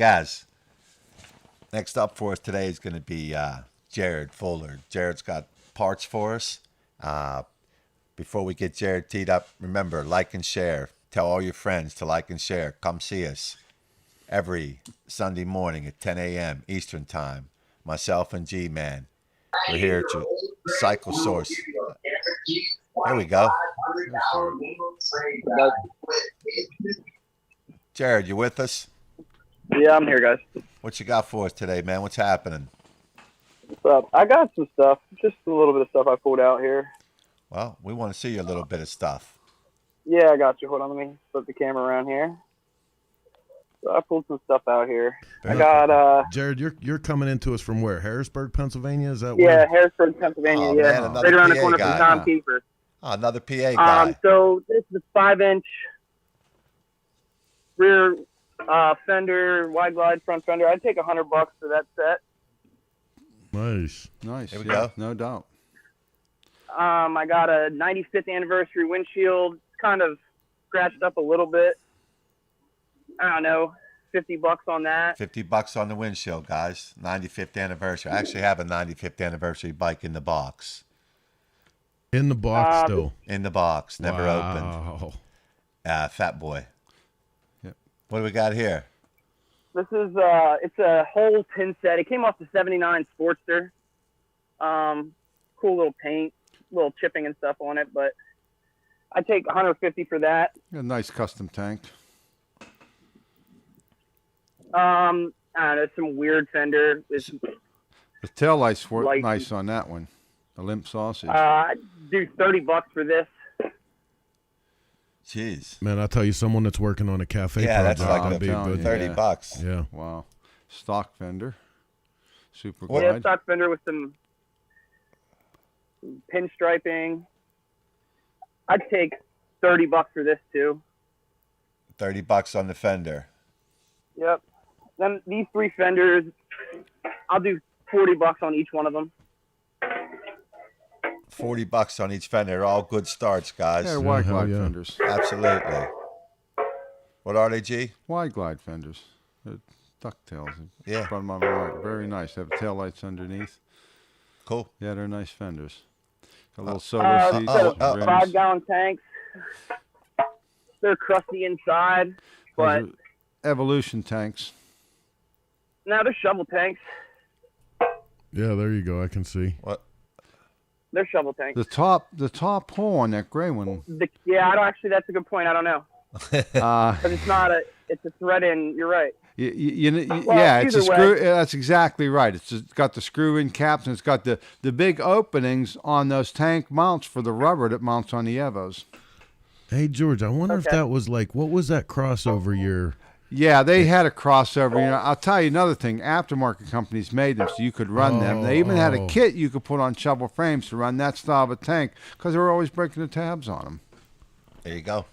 guys, next up for us today is going to be Jared Fuller. Jared's got parts for us. Before we get Jared teed up, remember, like and share. Tell all your friends to like and share. Come see us every Sunday morning at 10 a.m. Eastern Time. Myself and G-Man. We're here at your Cycle Source. There we go. Jared, you with us? Yeah, I'm here, guys. What you got for us today, man? What's happening? What's up? I got some stuff. Just a little bit of stuff I pulled out here. Well, we want to see a little bit of stuff. Yeah, I got you. Hold on, let me flip the camera around here. So I pulled some stuff out here. I got Jared, you're coming into us from where? Harrisburg, Pennsylvania? Is that yeah, where? Harrisburg, Pennsylvania. Oh, yeah, man, another right around the PA corner guy. from Tom Kiefer. Oh, another PA guy. So this is a 5-inch rear fender, wide glide front fender. I'd take $100 for that set. Nice. Nice. There we yeah, go. No doubt. I got a 95th anniversary windshield, kind of scratched up a little bit. I don't know, $50 on that. $50 on the windshield, guys. 95th anniversary. I actually have a 95th anniversary bike in the box. In the box still. In the box. Never opened. Wow. Fat boy. Yep. What do we got here? This is it's a whole tin set. It came off the '79 Sportster. Cool little paint, little chipping and stuff on it, but I take $150 for that. A nice custom tank. I don't know, some weird fender. It's, The taillights work Light. nice on that one. The limp sausage. I do $30 for this. Jeez. Man, I'll tell you, someone that's working on a cafe Yeah, that's project like would be a good. $30. $30. Yeah. Wow. Stock fender. Super What- Yeah, glide. stock fender with some pinstriping. I'd take $30 for this too. $30 on the fender. Yep. Then these three fenders, I'll do $40 on each one of them. $40 on each fender. They're all good starts, guys. Yeah, wide hell glide yeah. fenders. Absolutely. What are they, G? Wide glide fenders. They're ducktails. Yeah. Front of my mark. Very nice. Have taillights underneath. Cool. Yeah, they're nice fenders. Got little solo seats. oh, oh. rims. 5-gallon tanks. They're crusty inside, but Those are Evolution tanks. now they're shovel tanks. Yeah, there you go. I can see. What? They're shovel tanks. The top hole on that gray one. Yeah, I don't actually. That's a good point. I don't know, Uh, but it's not a. It's a thread in. You're right. Well, yeah, it's a either way. screw. That's exactly right. It's got the screw-in caps, and it's got the big openings on those tank mounts for the rubber that mounts on the Evos. Hey, George, I wonder if Okay. that was like, what was that crossover year? Yeah, they had a crossover. You know, I'll tell you another thing. Aftermarket companies made them so you could run them. They even had a Oh. kit you could put on shovel frames to run that style of a tank because they were always breaking the tabs on them. There you go.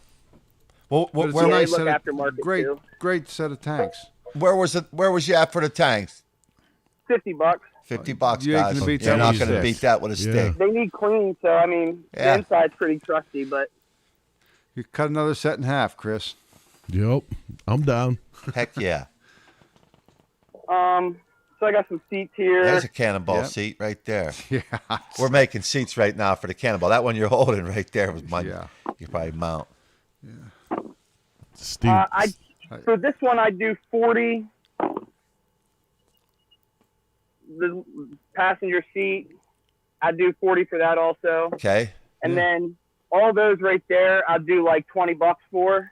Well, But it's where- a nice They set look of aftermarket, great, too. great set of tanks. where was it? Where was you at for the tanks? $50. $50, You ain't guys. gonna beat You're that not with a going to stick. beat that with a Yeah. stick. They need clean, so I mean, Yeah. the inside's pretty crusty, but You cut another set in half, Chris. Yep, I'm down. Heck yeah. so I got some seats here. There's a cannonball Yep. seat right there. Yeah. We're making seats right now for the cannonball. That one you're holding right there was mine. Yeah. You probably mount. Steve. For this one, I do 40. The passenger seat, I do 40 for that also. Okay. And then all those right there, I do like $20 for.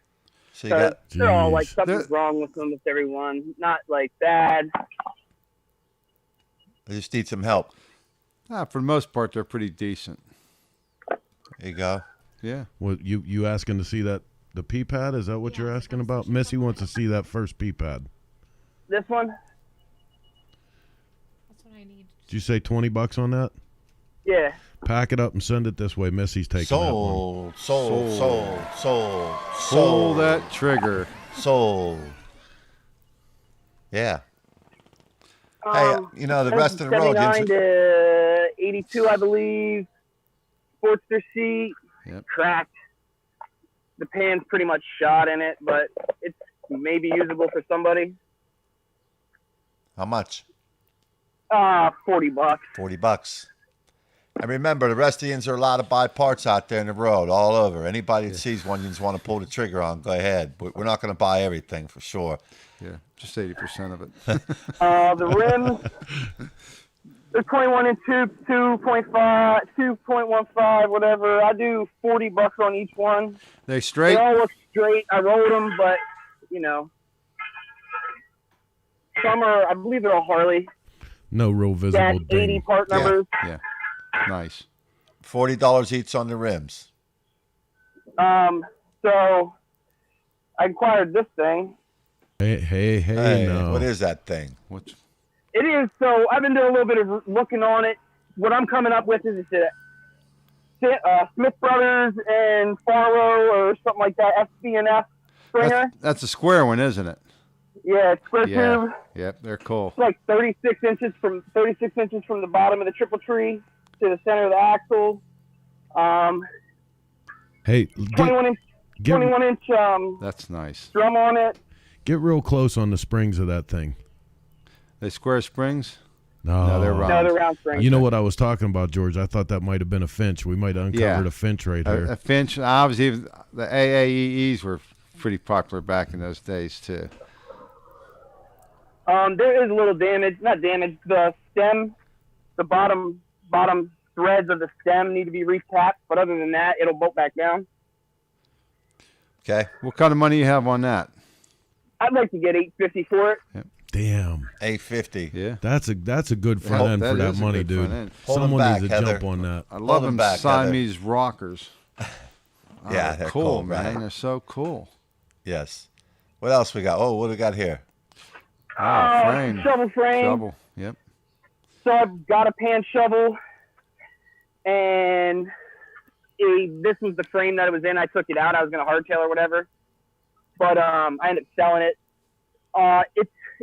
So you So got they're all like Jeez. something's wrong with them with everyone. Not like bad. you just need some help. For the most part, they're pretty decent. There you go. Yeah. What you asking to see that the P pad? Is that what you're asking about? Missy wants to see that first P pad. This one, That's what I need. Did you say $20 on that? yeah. Pack it up and send it this way. Missy's taking that one. Sold. Pull that trigger. Sold. Yeah. Hey, you know, the rest of the road, 79 to 82, I believe. Sportster seat, Yep. cracked. The pan's pretty much shot in it, but it's maybe usable for somebody. How much? $40. $40. And remember, the rest of yous are allowed to buy parts out there in the road, all over. Anybody that sees one you just want to pull the trigger on, go ahead. But we're not going to buy everything for sure. Yeah, just 80% of it. The rims, they're 21 and 2.5, 2.15, whatever. I do $40 on each one. They straight? They all look straight. I rolled them, but, some are, I believe they're all Harley. No real visible Got 80 ding. part numbers. Yeah. Nice. $40 each on the rims. So I acquired this thing. Hey, no. What is that thing? What's It is, so I've been doing a little bit of looking on it. What I'm coming up with is Smith Brothers and Farlow or something like that, SB&F Springer. That's a square one, isn't it? Yeah, it's square tube. Yep, they're cool. It's like 36 inches from the bottom of the triple tree to the center of the axle. Hey, 21 inch That's nice. drum on it. get real close on the springs of that thing. They square springs? No, they're round. No, they're round springs. You know what I was talking about, George? I thought that might have been a Finch. We might have uncovered a Finch right here. A Finch. I was even the AAEEs were pretty popular back in those days too. There is a little damage. Not damage. The stem, the bottom threads of the stem need to be recapped. But other than that, it'll bolt back down. Okay. What kind of money you have on that? I'd like to get $850 for it. Yep. Damn. $850. Yeah. That's a good front end for that is a money, good dude. front end. Hold 'em Someone back, needs to Heather. jump on that. I love them them back, Siamese rockers. Yeah, they're they're cool, cool, man. right? They're so cool. Yes. What else we got? Oh, what do we got here? Frame. Shovel frame. Shovel. Yep. So I've got a pan shovel, and this was the frame that it was in. I took it out. I was going to hardtail or whatever, but I ended up selling it.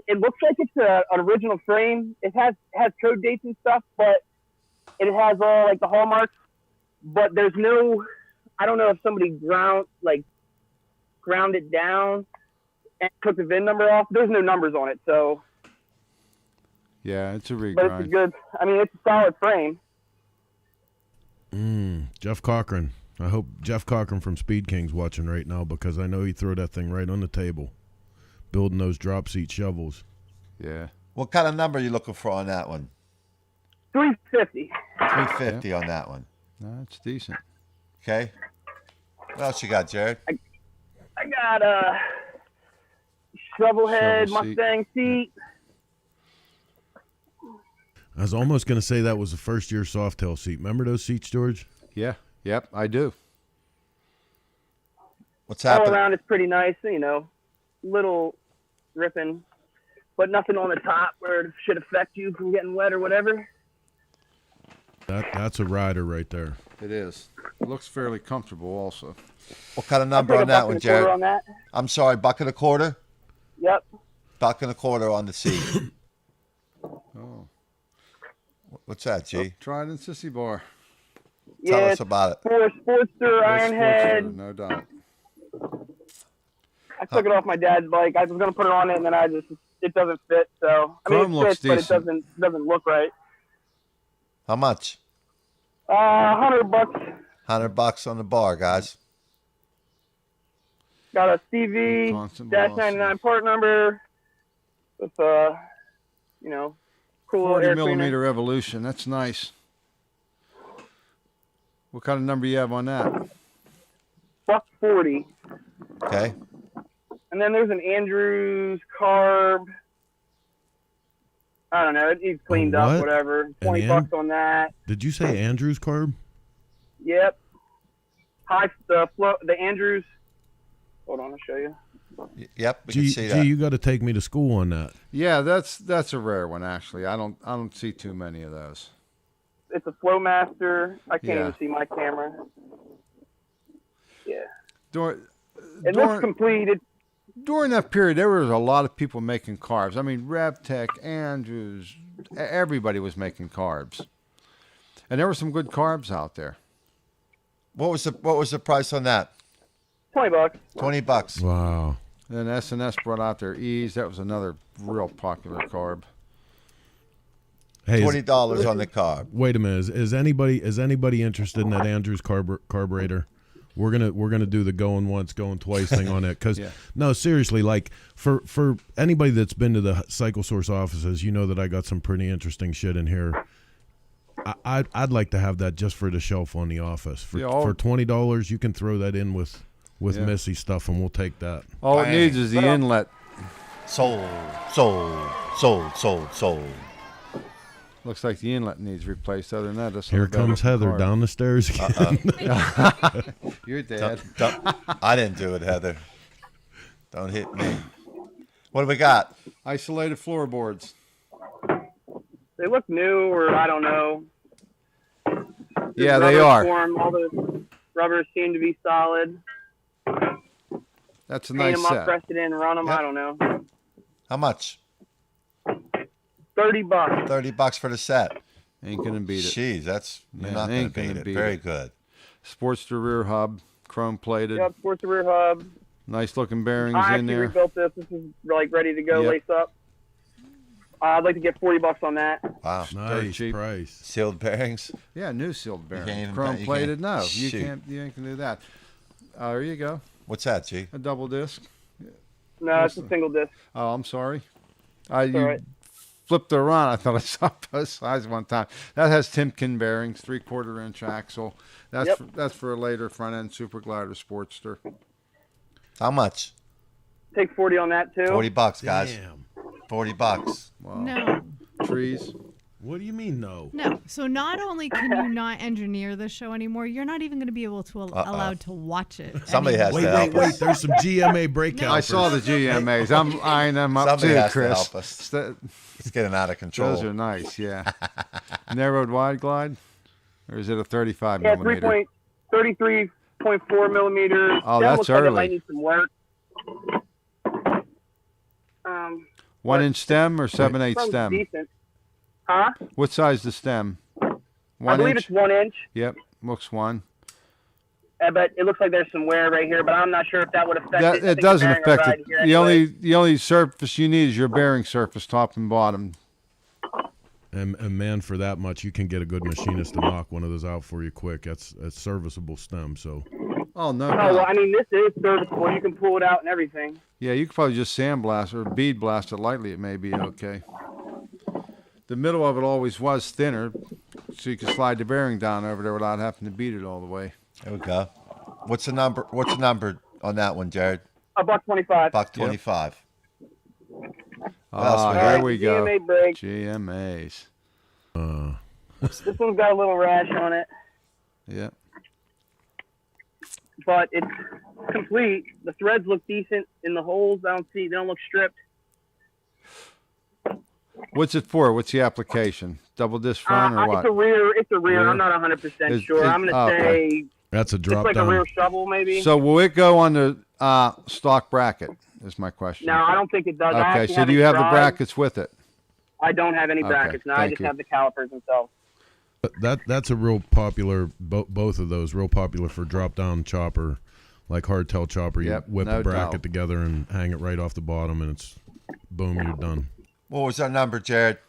It looks like it's an original frame. It has code dates and stuff, but it has all like the hallmarks. But there's no, I don't know if somebody ground it down and took the VIN number off. There's no numbers on it, so. Yeah, it's a But it's regrind. a good. I mean, it's a solid frame. Jeff Cochran. I hope Jeff Cochran from Speed King's watching right now because I know he threw that thing right on the table, building those drop seat shovels. Yeah. What kind of number are you looking for on that one? $350. $350 on that one. No, it's decent. Okay. What else you got, Jared? I got a shovel head Shovel seat. Mustang seat. I was almost going to say that was the first year Softail seat. Remember those seats, George? Yeah. Yep, I do. What's All happening? around, it's pretty nice. Little ripping, but nothing on the top where it should affect you from getting wet or whatever. That's a rider right there. It is. It looks fairly comfortable also. What kind of I'll number take on a that buck one, and a quarter Jared? on that. I'm sorry, $1.25? Yep. $1.25 on the seat. Oh. What's that, G? Try it in Sissy Bar. Tell Yeah, us about it. for Sportster Iron Sports Head. Center, no doubt. I took it off my dad's bike. I was gonna put it on it, and then it doesn't fit. So I mean, Chrome it looks fits, but decent. it doesn't look right. How much? $100. $100 on the bar, guys. Got a CV Constant dash velocity. 99 part number with cool little 40 air millimeter cleaner. Evolution. That's nice. What kind of number you have on that? $140. Okay. And then there's an Andrews carb. I don't know. It needs cleaned up, what? whatever. $20 on that. Did you say Andrews carb? Yep. The Andrews. Hold on, I'll show you. Yep, we can see Gee, that. you got to take me to school on that. Yeah, that's a rare one actually. I don't see too many of those. It's a Flowmaster. I can't Yeah. even see my camera. Yeah. During It looks complete. during that period, there was a lot of people making carbs. I mean, RevTech, Andrews, everybody was making carbs, and there were some good carbs out there. What was the price on that? $20. $20. Wow. Then S&S brought out their E's. That was another real popular carb. Hey, $20 on the carb. Wait a minute. Is anybody interested in that Andrews carburetor? We're gonna do the going once, going twice thing on it. Because no, seriously, like for anybody that's been to the Cycle Source offices, you know that I got some pretty interesting shit in here. I'd like to have that just for the shelf on the office. For $20, you can throw that in with Missy stuff, and we'll take that. All it needs is the inlet. Sold. Looks like the inlet needs replaced. Other than that, that's Here comes Heather down the stairs again. Your dad. I didn't do it, Heather. Don't hit me. What do we got? Isolated floorboards. They look new, or I don't know. Yeah, they are. All the rubbers seem to be solid. That's a Paint nice them up, set. press it in, run them. Yep. I don't know. How much? $30. $30 for the set. Ain't gonna beat it. Jeez, you're not gonna ain't beat gonna it. beat Very it. good. Sportster rear hub, chrome plated. Yep, sports the rear hub. Nice looking bearings I in actually there. rebuilt this. This is like ready to go, Yep. lace up. I'd like to get $40 on that. Wow. Nice cheap. price. Sealed bearings. Yeah, new sealed can't bearings. even- Chrome you plated. can't- No, you shoot. can't. You ain't gonna do that. There you go. What's that, G? A double disc. No, it's a single disc. Oh, I'm sorry. You all right. flipped it around. I thought I saw both sides one time. That has Timken bearings, 3/4 inch axle. That's for a later front end Super Glider Sportster. How much? Take 40 on that too. $40, guys. Damn. $40. Wow. No. Trees. What do you mean no? No. So not only can you not engineer the show anymore, you're not even going to be able to allowed to watch it. Somebody has Wait, to help wait. us. There's some GMA brake No. calipers. I saw the GMAs. I'm eyeing them up Somebody too, has to Chris. help us. It's getting out of control. Those are nice, yeah. Narrowed wide glide? Or is it a 35 Yeah, millimeter? 33.4 millimeters. Oh, That that's looks like early. It might need some work. 1-inch stem or 7/8 sounds stem? decent. Huh? What size the stem? I 1 believe inch? it's 1 inch. Yep, looks 1. But it looks like there's some wear right here, but I'm not sure if that would affect it. I That, think it the doesn't bearing will affect ride it. here The anyway. only surface you need is your bearing surface, top and bottom. And man, for that much, you can get a good machinist to knock one of those out for you quick. That's a serviceable stem. So Oh, no Oh, well, doubt. I mean, this is serviceable. You can pull it out and everything. Yeah, you could probably just sandblast or bead blast it lightly. It may be okay. The middle of it always was thinner, so you could slide the bearing down over there without having to beat it all the way. There we go. What's the number? What's the number on that one, Jared? $125. $125. Ah, we here got? we go. GMA brake. GMAs. This one's got a little rash on it, Yeah. but it's complete. The threads look decent in the holes. They don't look stripped. What's it for? What's the application? Double disc front or what? It's a rear. It's a rear. Rear? I'm not 100% Is- sure. is- I'm gonna okay. say that's a it's drop like down. a rear shovel, maybe. So will it go on the stock bracket? Is my question. No, I don't think it does. I Okay, actually so do you haven't have the tried. brackets with it? I don't have any Okay, brackets. No, I thank just you. have the calipers themselves. That's a real popular. Both of those real popular for drop down chopper, like hardtail chopper. You Yep, whip no a bracket doubt. together and hang it right off the bottom, and it's boom, you're done. What was our number, Jared?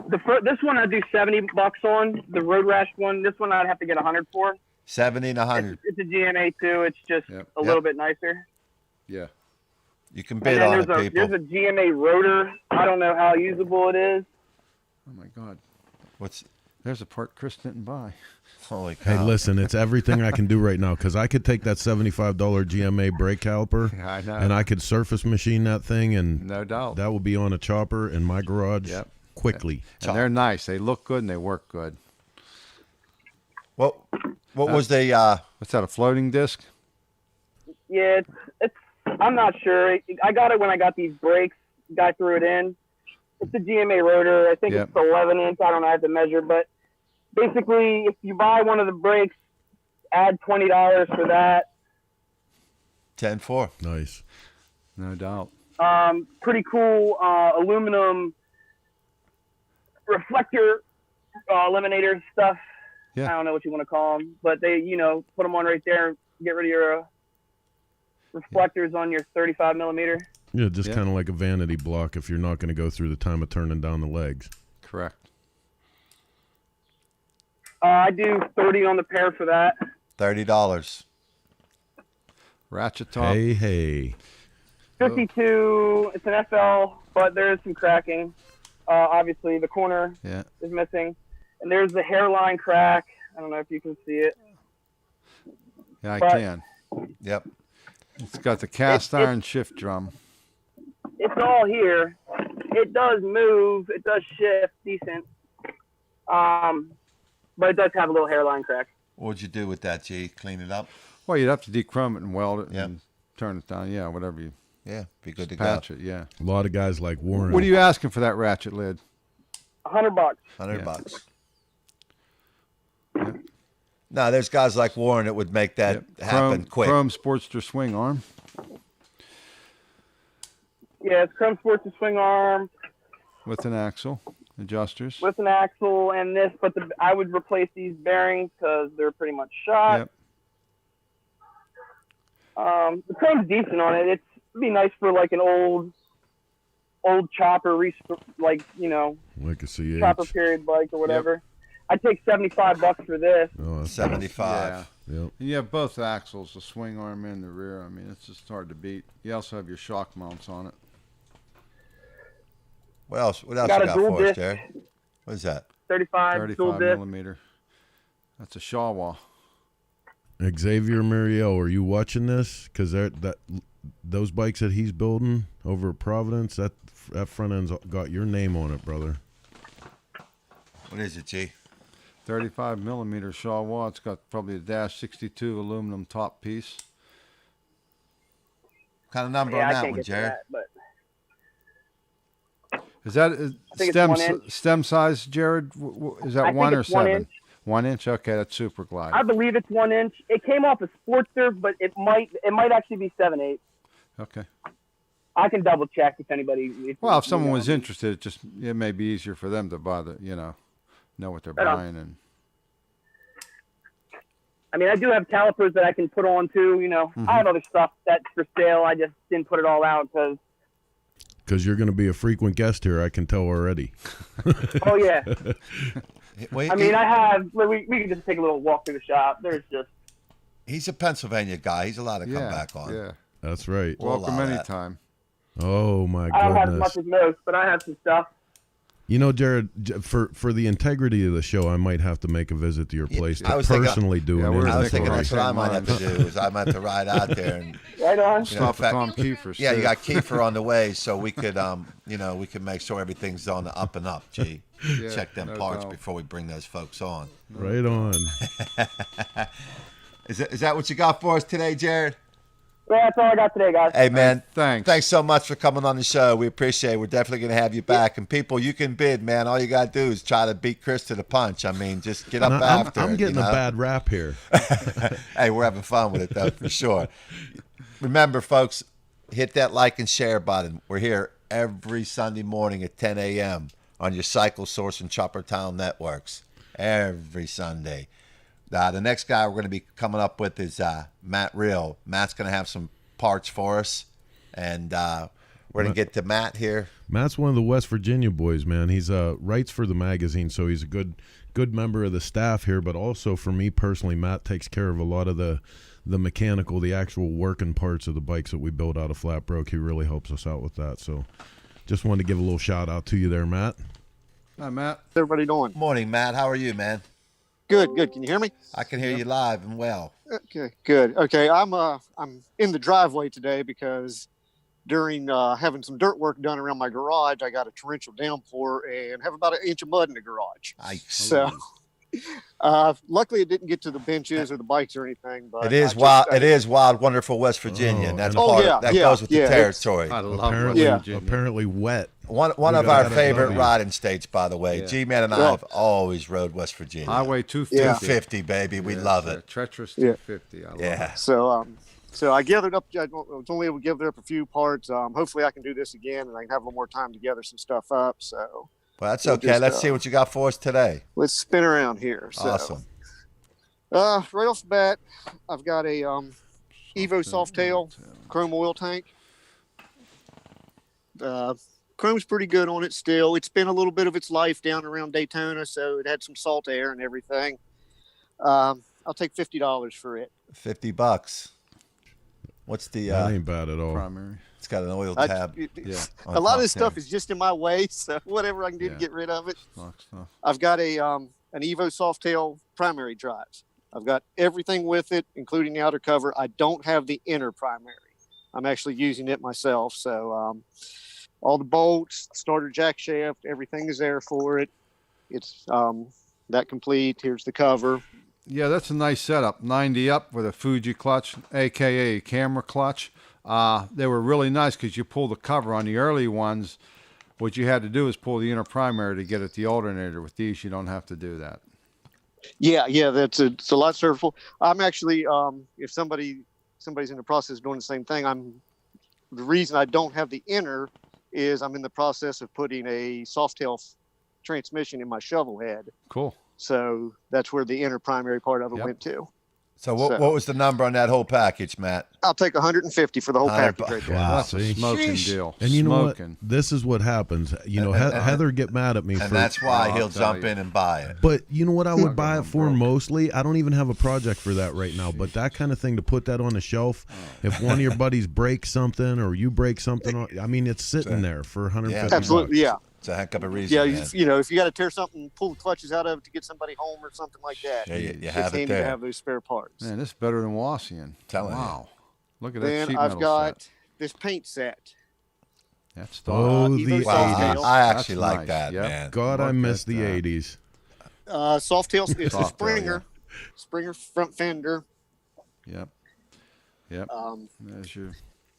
This one I'd do $70 on. The Road Rash one, this one I'd have to get 100 for. 70 and 100. It's a GMA too. It's just Yep. a little bit nicer. Yeah. You can And bid then on there's it, people. a GMA rotor. I don't know how usable it is. Oh my God. What's? There's a part Chris didn't buy. Holy Hey, cow! listen, it's everything I can do right now because I could take that $75 GMA brake caliper I know. and I could surface machine that thing, and No doubt. that will be on a chopper in my garage Yep. quickly. And they're nice. They look good and they work good. What was the? What's that? A floating disc? Yeah, it's. I'm not sure. I got it when I got these brakes. Guy threw it in. It's a GMA rotor. I think Yep. it's 11 inch. I don't know. I have to measure, but basically, if you buy one of the brakes, add $20 for that. 10-4. Nice. No doubt. Pretty cool aluminum reflector eliminator stuff. Yeah. I don't know what you want to call them, but they, put them on right there. Get rid of your reflectors on your 35 millimeter. Yeah, just Yeah. kind of like a vanity block if you're not going to go through the time of turning down the legs. Correct. I do 30 on the pair for that. $30. Ratchet top. Hey. 52. It's an FL, but there is some cracking. Obviously, the corner Yeah. is missing, and there's the hairline crack. I don't know if you can see it. Yeah, I But- can. Yep. It's got the cast iron shift drum. It's all here. It does move. It does shift decent. But it does have a little hairline crack. What'd you do with that, G? Clean it up? Well, you'd have to dechrome it and weld it Yep. and turn it down. Yeah, whatever you Yeah, be good to patch go. it. Yeah. A lot of guys like Warren. What are you asking for that ratchet lid? $100. $100. No, there's guys like Warren that would make that happen quick. Chrome Sportster swing arm. Yeah, it's Chrome Sports swing arm With an axle, adjusters. with an axle and this, but I would replace these bearings because they're pretty much shot. Yep. The chrome's decent on it. It'd be nice for like an old chopper, like, you know, Like a CH. chopper period bike or whatever. I'd take $75 for this. Oh, that's 75. Yep. And you have both axles, the swing arm and the rear. I mean, it's just hard to beat. You also have your shock mounts on it. What else Got you a got dual for us, disc. Jared? What is that? 35 dual 35 disc. millimeter. That's a Shawa. Xavier Muriel, are you watching this? Because those bikes that he's building over at Providence, that front end's got your name on it, brother. What is it, G? 35 millimeter Shawa. It's got probably a dash 62 aluminum top piece. What kind of number Yeah, on I that can't one, get to Jared? that, but Is that think it's stem 1 inch. stem size, Jared? Is that I 1 think or it's 1 7? inch. 1 inch. Okay, that's Super Glide. I believe it's 1 inch. It came off a Sportster, but it might actually be 7/8. Okay. I can double check if anybody. Well, if someone was interested, it may be easier for them to buy know what they're Right on. buying. And I mean, I do have calipers that I can put on too. You know, Mm-hmm. I have other stuff that's for sale. I just didn't put it all out because. Because you're going to be a frequent guest here, I can tell already. Oh yeah. Wait, I mean, I have. We can just take a little walk through the shop. There's just. he's a Pennsylvania guy. He's allowed to come yeah, back on. yeah. That's right. We'll Welcome allow that. anytime. Oh, my I don't have as goodness. much as most, but I have some stuff. You know, Jared, for the integrity of the show, I might have to make a visit to your place I to was thinking- personally do Yeah, an we're I was thinking Nicholas. that's what I might have to Mine. do. Is I might have to ride out there and Right on. You know, in Stop at fact- Tom Kiefer's. yeah, you too. got Kiefer on the way, so we could we could make sure everything's on the up and up. G, Yeah, check them no parts doubt. before we bring those folks on. Right on. Is that what you got for us today, Jared? Yeah, that's all I got today, guys. Hey, man. Thanks. So much for coming on the show. We appreciate it. We're definitely going to have you back. And people, you can bid, man. All you got to do is try to beat Chris to the punch. I mean, just get up Now, after I'm it, getting you know? a bad rap here. Hey, we're having fun with it, though, for sure. Remember, folks, hit that like and share button. We're here every Sunday morning at 10 a.m. on your Cycle Source and Chopper Town networks. Every Sunday. The next guy we're going to be coming up with is Matt Real. Matt's going to have some parts for us, and we're going to get to Matt here. Matt's one of the West Virginia boys, man. He's writes for the magazine, so he's a good member of the staff here. But also for me personally, Matt takes care of a lot of the mechanical, the actual working parts of the bikes that we build out of Flatbroke. He really helps us out with that. So just wanted to give a little shout out to you there, Matt. Hi, Matt. How's everybody doing? Morning, Matt. How are you, man? Good, good. Can you hear me? I can hear you live and well. Okay, good. Okay, I'm in the driveway today because during having some dirt work done around my garage, I got a torrential downpour and have about an inch of mud in the garage. So, luckily it didn't get to the benches or the bikes or anything. But It is wild. It is wild, wonderful West Virginia, and that's Oh, part yeah, of, that yeah, goes with yeah, the territory. I love Apparently, West Virginia. apparently wet. One We of got our that favorite W. riding states, by the way. Yeah. G-Man and I Yeah. have always rode West Virginia. Highway 250. 250, baby. We love it. Treacherous Yeah. 250. I love Yeah. it. So I gathered up. I was only able to gather up a few parts. Hopefully I can do this again and I can have a little more time to gather some stuff up. So Well, that's We'll okay. just, Let's see what you got for us today. let's spin around here. So, Awesome. right off the bat, I've got a Evo Softail chrome oil tank. chrome's pretty good on it still. It's been a little bit of its life down around Daytona, so it had some salt air and everything. I'll take $50 for it. $50. What's the? That ain't bad at all. Primary. It's got an oil tab. Yeah. on A lot top of this there. stuff is just in my way, so whatever I can do to Yeah. get rid of it. Stock stuff. I've got an Evo Softail primary drives. I've got everything with it, including the outer cover. I don't have the inner primary. I'm actually using it myself. So all the bolts, starter jack shaft, everything is there for it. It's that complete. Here's the cover. Yeah, that's a nice setup. 90 up with a Fuji clutch, aka a camera clutch. They were really nice because you pull the cover on the early ones. What you had to do is pull the inner primary to get at the alternator. With these, you don't have to do that. Yeah, it's a lot serviceable. I'm actually, if somebody's in the process of doing the same thing, the reason I don't have the inner is I'm in the process of putting a Softail transmission in my shovel head. Cool. So that's where the inner primary part of it Yep. went to. So what was the number on that whole package, Matt? I'll take 150 for the whole package right there. Wow. That's a See? smoking Sheesh. deal. And you know Smoking. what? This is what happens. You know, Heather get mad at me And for. that's why Oh, he'll I'll tell jump you. in and buy it. But you know what I would buy going it for broke. mostly? I don't even have a project for that right now. But that kind of thing to put that on the shelf, if one of your buddies breaks something or you break something, I mean, it's sitting there for 150 Absolutely, bucks. yeah. It's a heck of a reason. Yeah, man. you know, if you got to tear something, pull the clutches out of it to get somebody home or something like that. Yeah, you it's have it handy there. to have those spare parts. Man, this is better than Wassian. Telling you. wow. Look at that Then sheet I've metal got set. this paint set. That's the Oh, Evo the Wow, 80s. I actually That's like nice. that, Yep. man. God, I Look miss at the that. 80s. Softail, it's a Softail, Springer. Springer front fender. Yep. Yep. There's your.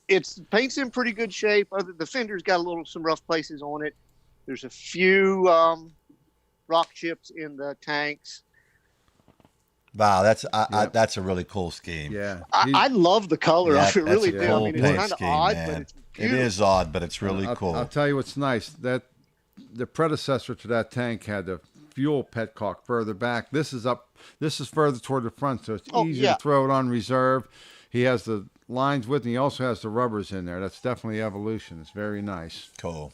It's paint's in pretty good shape. The fender's got some rough places on it. There's a few rock chips in the tanks. Wow, that's Yep. that's a really cool scheme. Yeah. I love the color Yeah, of it, really that's a do. I cool mean, it's paint kind of scheme, odd, man. but it's It beautiful. is odd, but it's really I'll, cool. I'll tell you what's nice. That the predecessor to that tank had the fuel petcock further back. This is up. This is further toward the front, so it's easy yeah. to throw it on reserve. He has the lines with, and he also has the rubbers in there. That's definitely evolution. It's very nice. Cool.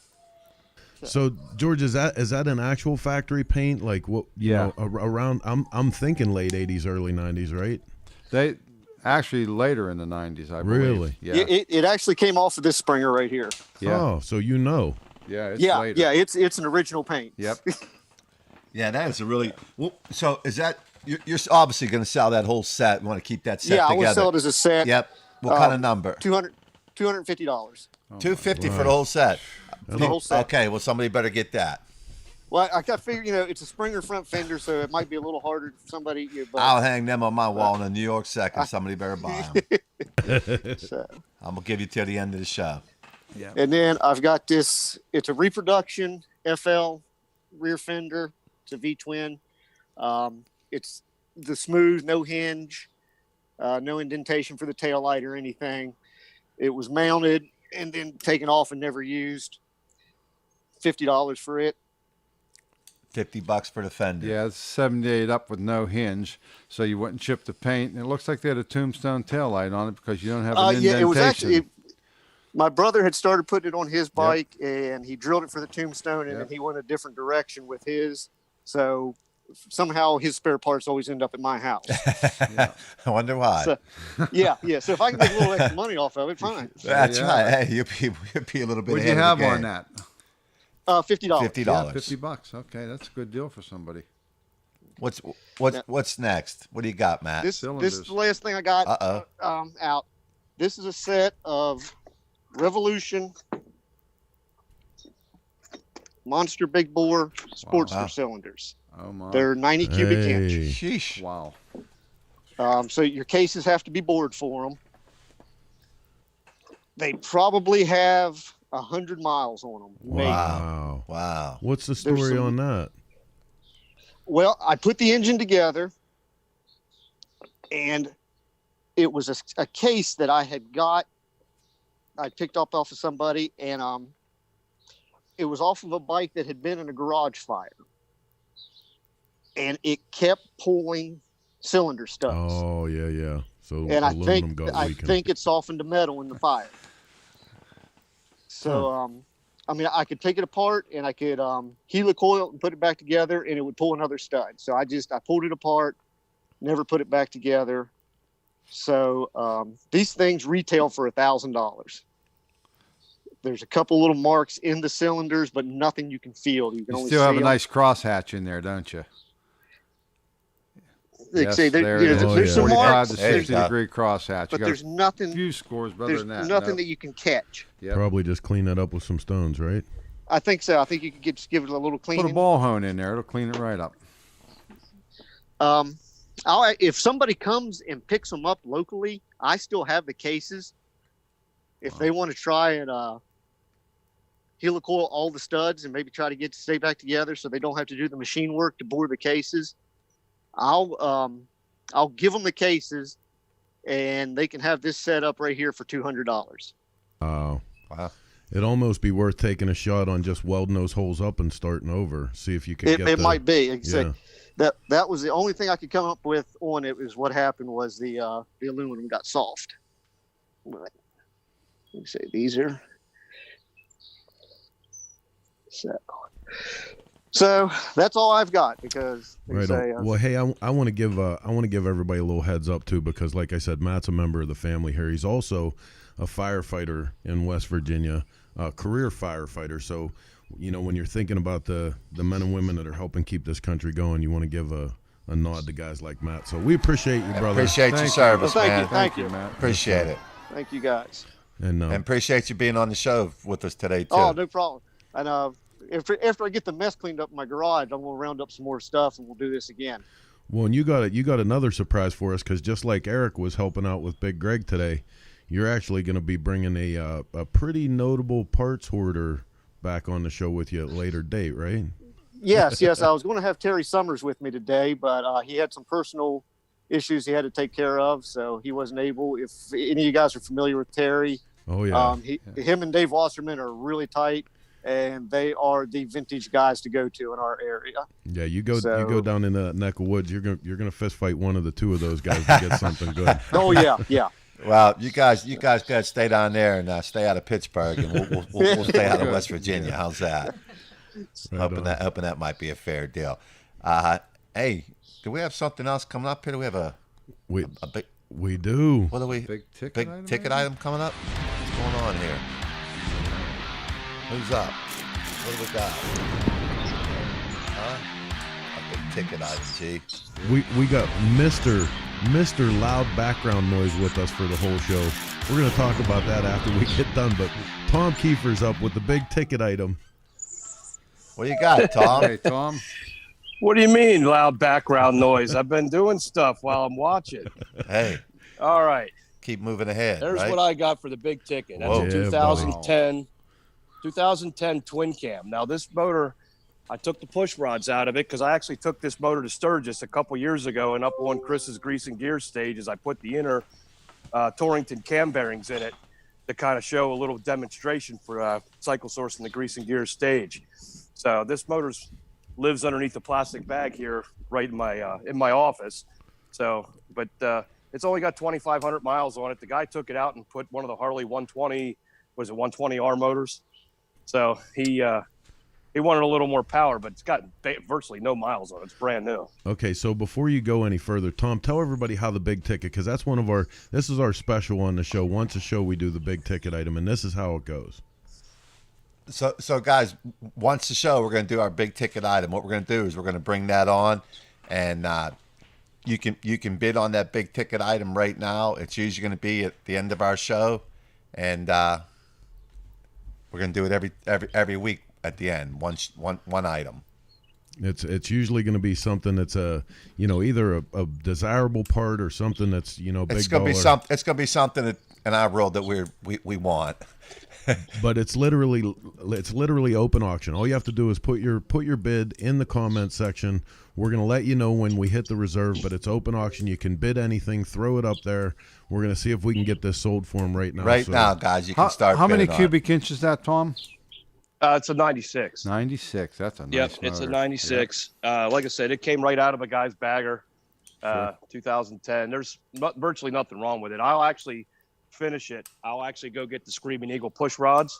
So George, is that an actual factory paint? Like what? You Yeah. know, around. I'm thinking late 80s, early 90s, right? They actually later in the 90s, I believe. Really? Yeah. It actually came off of this Springer right here. Yeah. Oh, so you know. Yeah. It's Yeah, later. yeah, it's an original paint. Yep. Yeah, that is a really well. So is that you're obviously going to sell that whole set? You want to keep that set Yeah, I together? want to sell it as a set. Yep. What kind of number? $250 $250 for the whole set. for the whole set. Okay, well somebody better get that. Well, I got to figure, it's a Springer front fender, so it might be a little harder for somebody. But, I'll hang them on my wall in a New York second. Somebody better buy them. so. I'm gonna give you till the end of the show. Yeah. And then I've got this. It's a reproduction FL rear fender. It's a V twin. It's the smooth, no hinge, no indentation for the tail light or anything. It was mounted and then taken off and never used. $50 for it. $50 for the fender. Yeah, it's 78 up with no hinge, so you wouldn't chip the paint. And it looks like they had a tombstone tail light on it because you don't have an indentation. Yeah, it was actually. My brother had started putting it on his bike, and he drilled it for the tombstone, and then he went a different direction with his. So somehow his spare parts always end up at my house. I wonder why. So, yeah. So if I can make a little extra money off of it, fine. That's Yeah. right. Hey, you'll be a little bit. What do you ahead have of the on game. that? $50. $50. $50. Okay, that's a good deal for somebody. What's next? What do you got, Matt? This Cylinders. is the last thing I got Uh-oh. out. This is a set of Revolution Monster Big Bore Sportster Wow. cylinders. Oh my. They're 90 cubic inch. Hey. Sheesh. Wow. So your cases have to be bored for them. They probably have 100 miles on them. maybe. Wow. Wow. What's the story some- on that? Well, I put the engine together, and it was a case that I had got. I picked up off of somebody, and it was off of a bike that had been in a garage fire, and it kept pulling cylinder studs. Oh yeah. So and I aluminum got think leaking. it softened the metal in the fire. So I mean, I could take it apart and I could helicoil it and put it back together, and it would pull another stud. So I pulled it apart, never put it back together. So these things retail for $1,000. There's a couple little marks in the cylinders, but nothing you can feel. You can You only still have see a 'em. nice crosshatch in there, don't you? Like I say, there it is. there's some 45 marks, to There you 60 go. degree crosshatch. but You got there's nothing. a few scores, but other There's than that, nothing no. that you can catch. Yep. Probably just clean that up with some stones, right? I think so. I think you could just give it a little Put cleaning. a ball hone in there. It'll clean it right up. If somebody comes and picks them up locally, I still have the cases. If they want to try and helicoil all the studs and maybe try to get to stay back together so they don't have to do the machine work to bore the cases, I'll give them the cases and they can have this set up right here for $200. Wow. Wow. It'd almost be worth taking a shot on just welding those holes up and starting over. See if you can get It might be. Like I say, Yeah. that was the only thing I could come up with on it. Is what happened was the aluminum got soft. Let me say these are. So that's all I've got because like I Right. say, Well, hey, I want to give everybody a little heads up too, because like I said, Matt's a member of the family here. He's also a firefighter in West Virginia, a career firefighter. So, you know, when you're thinking about the men and women that are helping keep this country going, you want to give a nod to guys like Matt. So we appreciate you, brother. Appreciate your Thank service, Well, man. thank you. Matt. Appreciate it. thank you guys. And And appreciate you being on the show with us today, too. Oh, no problem. And after I get the mess cleaned up in my garage, I'm gonna round up some more stuff and we'll do this again. well, and you got another surprise for us, because just like Eric was helping out with Big Greg today, you're actually going to be bringing a pretty notable parts hoarder back on the show with you at a later date, right? Yes. I was going to have Terry Summers with me today, but he had some personal issues he had to take care of, so he wasn't able. If any of you guys are familiar with Terry, Oh yeah. him and Dave Wasserman are really tight, and they are the vintage guys to go to in our area. Yeah, you go down in that neck of woods. You're gonna fist fight one of the two of those guys to get something good. Oh yeah. Well, you guys got to stay down there and stay out of Pittsburgh, and we'll stay out of West Virginia. How's that? Hoping that might be a fair deal. Hey, do we have something else coming up here? Do we have a big? We do. What do we? Big ticket Big item, ticket maybe? item coming up. What's going on here? Who's up? What do we got? A big ticket item, G. We got Mr. Loud Background Noise with us for the whole show. We're gonna talk about that after we get done. But Tom Kiefer's up with the big ticket item. What do you got, Tom? Hey, Tom. What do you mean loud background noise? I've been doing stuff while I'm watching. Hey, All right. keep moving ahead. There's right? what I got for the big ticket. That's Whoa. a Yeah, 2010 twin cam. Now this motor, I took the push rods out of it because I actually took this motor to Sturgis a couple years ago, and up on Chris's grease and gear stages, I put the inner Torrington cam bearings in it to kind of show a little demonstration for Cycle Source in the grease and gear stage. So this motor lives underneath the plastic bag here, right in my office. So, but it's only got 2,500 miles on it. The guy took it out and put one of the Harley 120R motors. So he wanted a little more power, but it's got virtually no miles on it. It's brand new. Okay, so before you go any further, Tom, tell everybody how the big ticket, because that's this is our special on the show. Once a show, we do the big ticket item, and this is how it goes. So guys, once the show, we're going to do our big ticket item. What we're going to do is we're going to bring that on, and you can bid on that big ticket item right now. It's usually going to be at the end of our show, and we're going to do it every week at the end. One item. It's usually going to be something that's either a desirable part or something that's big It's going to be dollar. It's going to be something that, in our world that we want. But it's literally open auction. All you have to do is put your bid in the comment section. We're going to let you know when we hit the reserve, but it's open auction. You can bid anything, throw it up there. We're going to see if we can get this sold for them right now. Right now, guys, you can start. How many bidding on it. cubic inches is that, Tom? It's a 96. 96. That's a nice Yep, motor. it's a 96. Like I said, it came right out of a guy's bagger, Sure. 2010. There's virtually nothing wrong with it. I'll actually finish it. I'll actually go get the Screaming Eagle push rods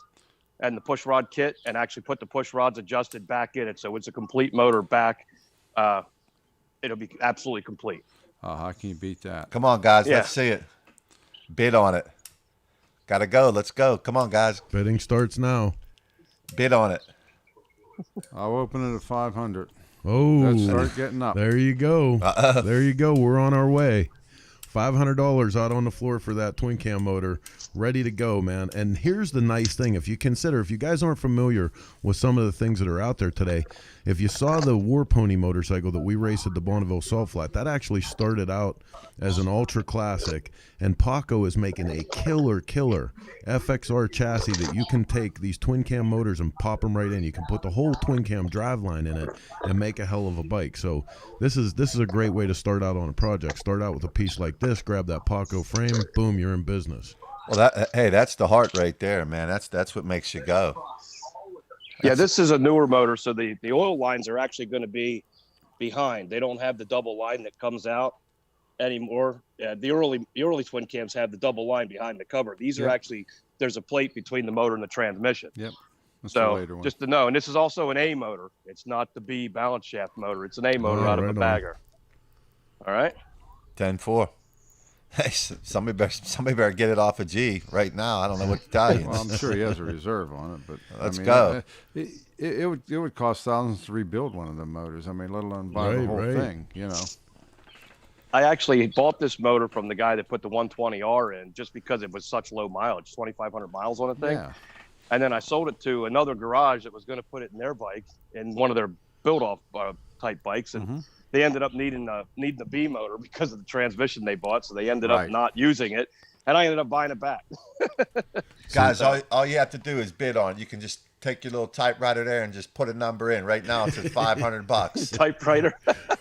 and the push rod kit, and actually put the push rods adjusted back in it. So it's a complete motor back. It'll be absolutely complete. Oh, how can you beat that? Come on, guys. Yeah. Let's see it. Bid on it. Gotta go. Let's go. Come on, guys. Bidding starts now. Bid on it. I'll open it at 500. Oh, Let's start getting up. there you go. There you go. We're on our way. $500 out on the floor for that twin cam motor, ready to go, man. And here's the nice thing. If you guys aren't familiar with some of the things that are out there today, if you saw the War Pony motorcycle that we raced at the Bonneville Salt Flat, that actually started out as an ultra classic, and Paco is making a killer FXR chassis that you can take these twin cam motors and pop them right in. You can put the whole twin cam driveline in it and make a hell of a bike. So this is a great way to start out on a project. Start out with a piece like this, grab that Paco frame, boom, you're in business. Well, that's the heart right there, man. That's what makes you go. Yeah, this is a newer motor, so the oil lines are actually going to be behind. They don't have the double line that comes out anymore. The early twin cams have the double line behind the cover. These are actually, there's a plate between the motor and the transmission. Yep. That's the So later one. just to know, and this is also an A motor. It's not the B balance shaft motor. It's an A motor out of right a on. bagger. All right. 10-4. Hey, somebody better get it off of G right now. I don't know what to tell you. Well, I'm sure he has a reserve on it, but Let's go. It would cost thousands to rebuild one of them motors. I mean, let alone buy the whole thing. You know. I actually bought this motor from the guy that put the 120R in just because it was such low mileage, 2,500 miles on the thing. Yeah. And then I sold it to another garage that was going to put it in their bike, in one of their build-off type bikes, and they ended up needing the B motor because of the transmission they bought. So they ended up not using it, and I ended up buying it back. Guys, all you have to do is bid on it. You can just take your little typewriter there and just put a number in. Right now, it's at $500. Typewriter.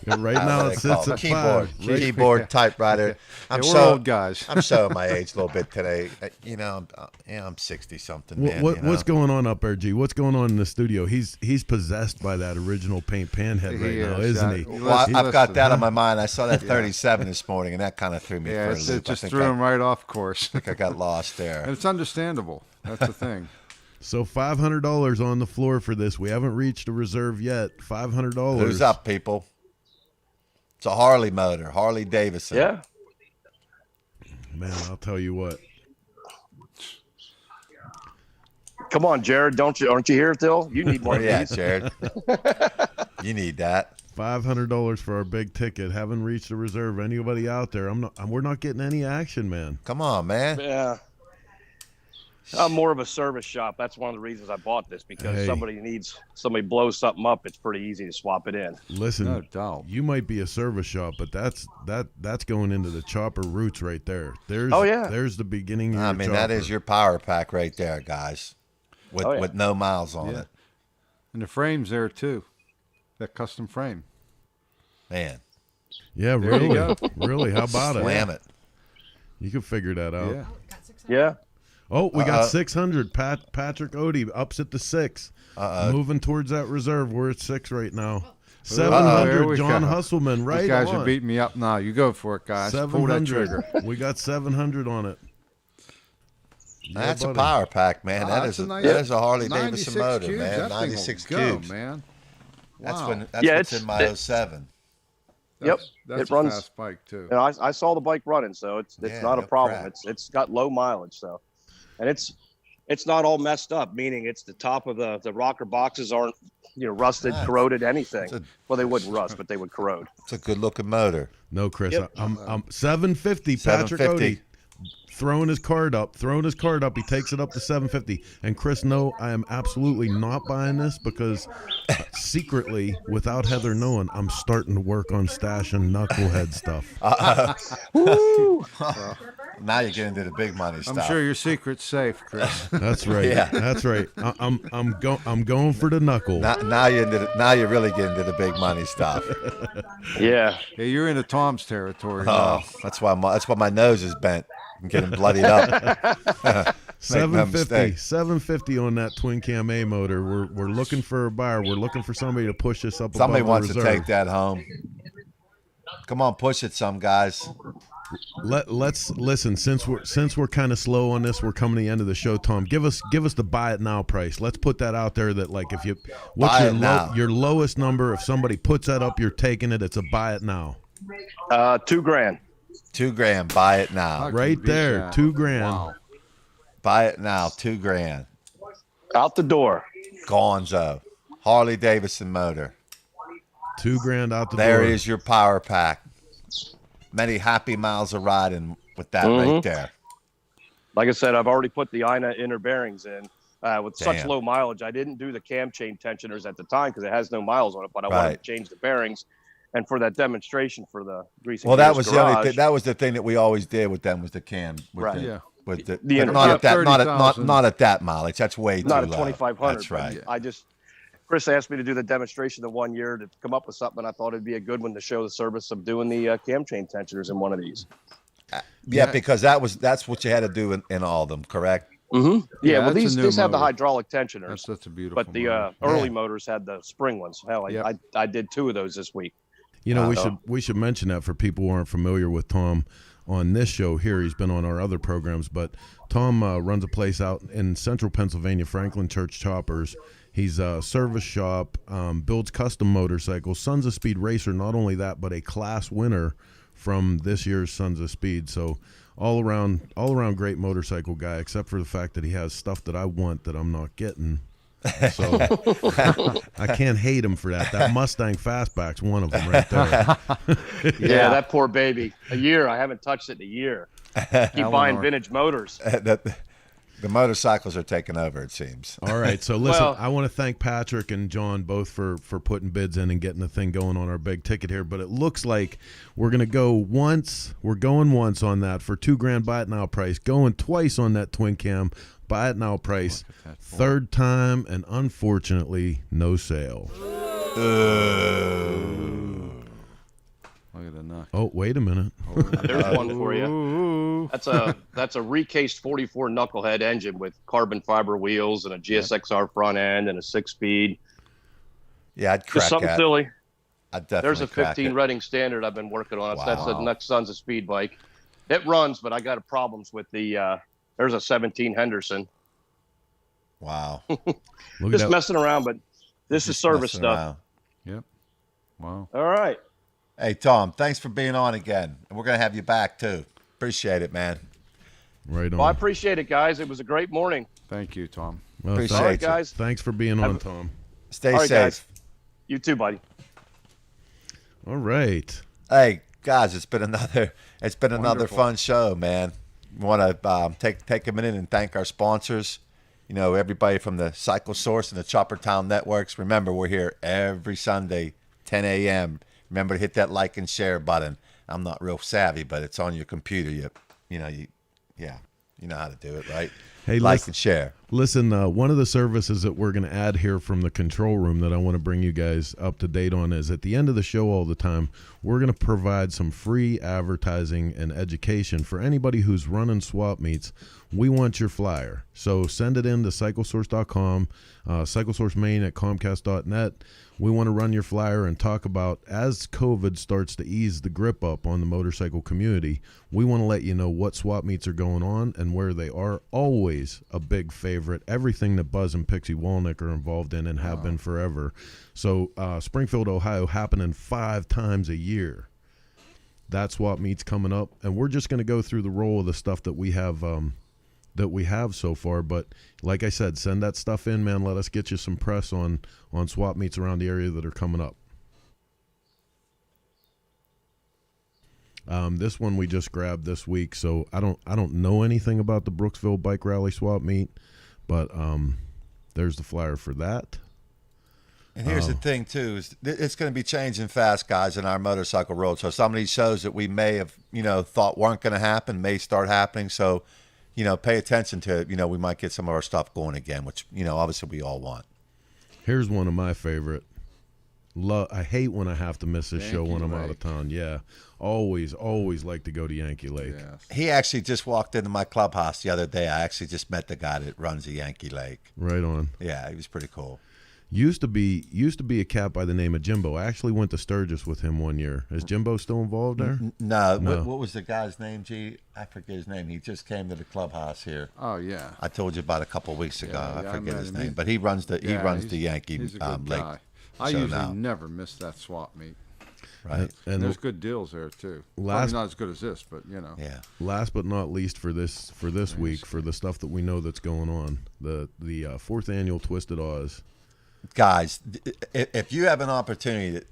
Right now, it sits at keyboard, $5. Keyboard, typewriter. We're old guys. I'm showing my age a little bit today. You know, I'm 60 something. Man, What's going on up there, G? What's going on in the studio? He's possessed by that original paint panhead right now, isn't he? Well, I've got that on my mind. I saw that 37 this morning, and that kind of threw me for a it loop. just threw him right off course. I think I got lost there. And it's understandable. That's the thing. So $500 on the floor for this. We haven't reached a reserve yet. $500. Who's up, people? It's a Harley motor, Harley Davidson. Yeah. Man, I'll tell you what. Come on, Jared. Aren't you here still? You need more. Yeah, Jared. You need that. $500 for our big ticket. Haven't reached a reserve. Anybody out there? We're not getting any action, man. Come on, man. Yeah. I'm more of a service shop. That's one of the reasons I bought this, because somebody blows something up. It's pretty easy to swap it in. Listen, No doubt. you might be a service shop, but that's going into the chopper roots right there. There's the beginning of your I mean, chopper. that is your power pack right there, guys, with no miles on it. And the frame's there too. That custom frame. Man. Yeah, There really. you go. Really, how about it? Slam it. You can figure that out. Yeah. Yeah. Oh, we got 600. Patrick Odie ups it to 6. Moving towards that reserve. We're at 6 right now. 700. John Husselman, right These guys on. are beating me up now. You go for it, guys. Pull that trigger. We got 700 on it. That's a buddy. power pack, man. That is a Harley 96 Davidson motor, cubes, man. that thing will 96 go, cubes. man. That's Wow. what's in my 07. That's it a runs. fast bike too. You know, I saw the bike running, so it's not a no problem. crap. It's got low mileage, so, and it's not all messed up. Meaning, it's the top of the rocker boxes aren't rusted, corroded, anything. Well, they wouldn't rust, but they would corrode. It's a good looking motor. No, Chris. Yep. I'm 750. Patrick 750. Odie throwing his card up. He takes it up to 750. And Chris, no, I am absolutely not buying this because secretly, without Heather knowing, I'm starting to work on stashing knucklehead stuff. Now you get into the big money stuff. I'm sure your secret's safe, Chris. That's right. Yeah. That's right. I'm going for the knuckle. Now you really get into the big money stuff. Yeah. Yeah, you're into Tom's territory now. Oh, that's why my nose is bent. I'm getting bloodied up. 750 on that twin cam A motor. We're looking for a buyer. We're looking for somebody to push this up. Somebody above wants the to reserve. take that home. Come on, push it, some guys. Let's listen. Since we're kind of slow on this, we're coming to the end of the show. Tom, give us the buy it now price. Let's put that out there. That like if you what's your lowest number? If somebody puts that up, you're taking it. It's a buy it now. $2,000. $2,000. Buy it now. Right there, $2,000. Wow. Buy it now. $2,000. Out the door. Gonzo. Harley Davidson motor. $2,000 out the door. There is your power pack. Many happy miles of riding with that right there. Like I said, I've already put the INA inner bearings in. With such Damn. low mileage, I didn't do the cam chain tensioners at the time because it has no miles on it, but I wanted to change the bearings. And for that demonstration for the greasing Well, that was Gears the only garage, thing. That was the thing that we always did with them was the cam. Right. Yeah. With the The but not at that 30,000. not at that mileage. That's way not too a low. 2,500. That's right. Chris asked me to do the demonstration the 1 year to come up with something. I thought it'd be a good one to show the service of doing the cam chain tensioners in one of these. Yeah, because that's what you had to do in all of them, correct? Mm-hmm. Yeah, well, that's a new these have the motor. hydraulic tensioners, That's a beautiful. but the motor. early motors had the spring ones. Hell, Yep. I did 2 of those this week. You know, we should mention that for people who aren't familiar with Tom on this show here. He's been on our other programs, but Tom runs a place out in central Pennsylvania, Franklin Church Choppers. He's a service shop, builds custom motorcycles. Sons of Speed racer, not only that, but a class winner from this year's Sons of Speed. So all around great motorcycle guy, except for the fact that he has stuff that I want that I'm not getting. So I can't hate him for that. That Mustang Fastback's one of them right there. Yeah, that poor baby. A year. I haven't touched it in a year. Keep buying vintage motors. The motorcycles are taking over, it seems. All right, so listen, I want to thank Patrick and John both for putting bids in and getting the thing going on our big ticket here. But it looks like we're going to go once. We're going once on that for $2,000 buy it now price. Going twice on that twin cam buy it now price. Third time, and unfortunately, no sale. Look at the knock. Oh, wait a minute. There's one for you. That's a recased 44 knucklehead engine with carbon fiber wheels and a GSXR front end and a 6-speed. Yeah, I'd crack Just something that. silly. I'd definitely There's a crack 15 it. Reading Standard I've been working on. Wow. That's the next Sons of Speed bike. It runs, but I got problems with the. There's a 17 Henderson. Wow. Just messing around, but this is service Messing stuff. around. Yep. Wow. All right. Hey, Tom, thanks for being on again. And we're going to have you back, too. Appreciate it, man. Right on. Well, I appreciate it, guys. It was a great morning. Thank you, Tom. Well, Appreciate All right, you. guys. Thanks for being on, Tom. Stay All right, safe. guys. You too, buddy. All right. Hey, guys, it's been another Wonderful. fun show, man. We want to take a minute and thank our sponsors. You know, everybody from the Cycle Source and the Chopper Town Networks. Remember, we're here every Sunday, 10 a.m. Remember to hit that like and share button. I'm not real savvy, but it's on your computer. You know how to do it, right? Hey, like listen- and share. Listen, one of the services that we're going to add here from the control room that I want to bring you guys up to date on is at the end of the show all the time, we're going to provide some free advertising and education for anybody who's running swap meets. We want your flyer. So send it in to cyclesource.com, cyclesourcemain@comcast.net. We want to run your flyer and talk about, as COVID starts to ease the grip up on the motorcycle community, we want to let you know what swap meets are going on and where they are. Always a big favorite. Everything that Buzz and Pixie Walnick are involved in and have been forever. So Springfield, Ohio, happening 5 times a year. That swap meet's coming up, and we're just going to go through the roll of the stuff that we have so far. But like I said, send that stuff in, man. Let us get you some press on swap meets around the area that are coming up. This one we just grabbed this week, so I don't know anything about the Brooksville Bike Rally swap meet, but there's the flyer for that. And here's the thing, too, is it's going to be changing fast, guys, in our motorcycle world. So some of these shows that we may have, thought weren't going to happen may start happening. So, pay attention to it. We might get some of our stuff going again, which, obviously we all want. Here's one of my favorite. I hate when I have to miss this show when I'm out of town. Yeah. Always like to go to Yankee Lake. Yes. He actually just walked into my clubhouse the other day. I actually just met the guy that runs the Yankee Lake. Right on. Yeah, he was pretty cool. Used to be a cat by the name of Jimbo. I actually went to Sturgis with him one year. Is Jimbo still involved there? No. No. What was the guy's name, G? I forget his name. He just came to the clubhouse here. Oh yeah. I told you about a couple of weeks ago. Yeah, I forget met his him. name, but he runs the he's- Yankee He's a good Lake. guy. I show usually now. never miss that swap meet. Right. And There's good deals there too. Last- Probably not as good as this, but you know. Yeah. Last but not least for this week, for the stuff that we know that's going on, the 4th annual Twisted Oz. Guys, if you have an opportunity,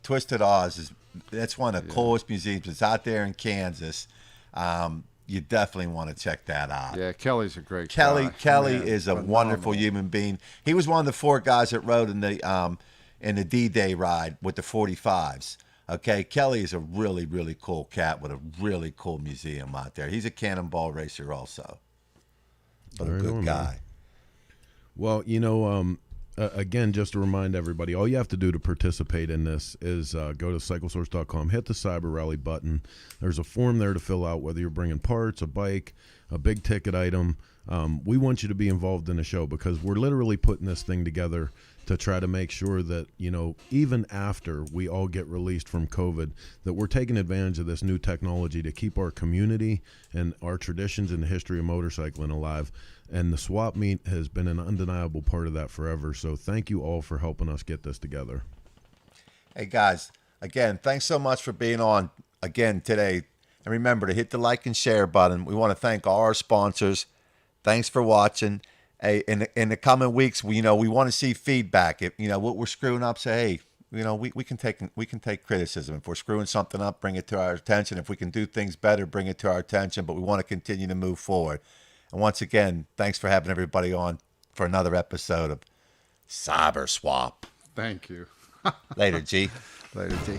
Twisted Oz that's one of the coolest museums. It's out there in Kansas. You definitely want to check that out. Yeah, Kelly's a great Kelly guy. Kelly Man, is a phenomenal. wonderful human being. He was one of the 4 guys that rode in the D-Day ride with the 45s. Okay, Kelly is a really, really cool cat with a really cool museum out there. He's a cannonball racer also, but a Right good on, guy. man. Well, again, just to remind everybody, all you have to do to participate in this is go to cyclesource.com, hit the Cyber Rally button. There's a form there to fill out, whether you're bringing parts, a bike, a big ticket item. We want you to be involved in the show because we're literally putting this thing together to try to make sure that, even after we all get released from COVID, that we're taking advantage of this new technology to keep our community and our traditions and the history of motorcycling alive. And the swap meet has been an undeniable part of that forever. So thank you all for helping us get this together. Hey guys, again, thanks so much for being on again today. And remember to hit the like and share button. We want to thank all our sponsors. Thanks for watching. Hey, in the coming weeks, we want to see feedback. If what we're screwing up, say, hey, we can take criticism. If we're screwing something up, bring it to our attention. If we can do things better, bring it to our attention. But we want to continue to move forward. And once again, thanks for having everybody on for another episode of Cyber Swap. Thank you. Later, G. Later, T.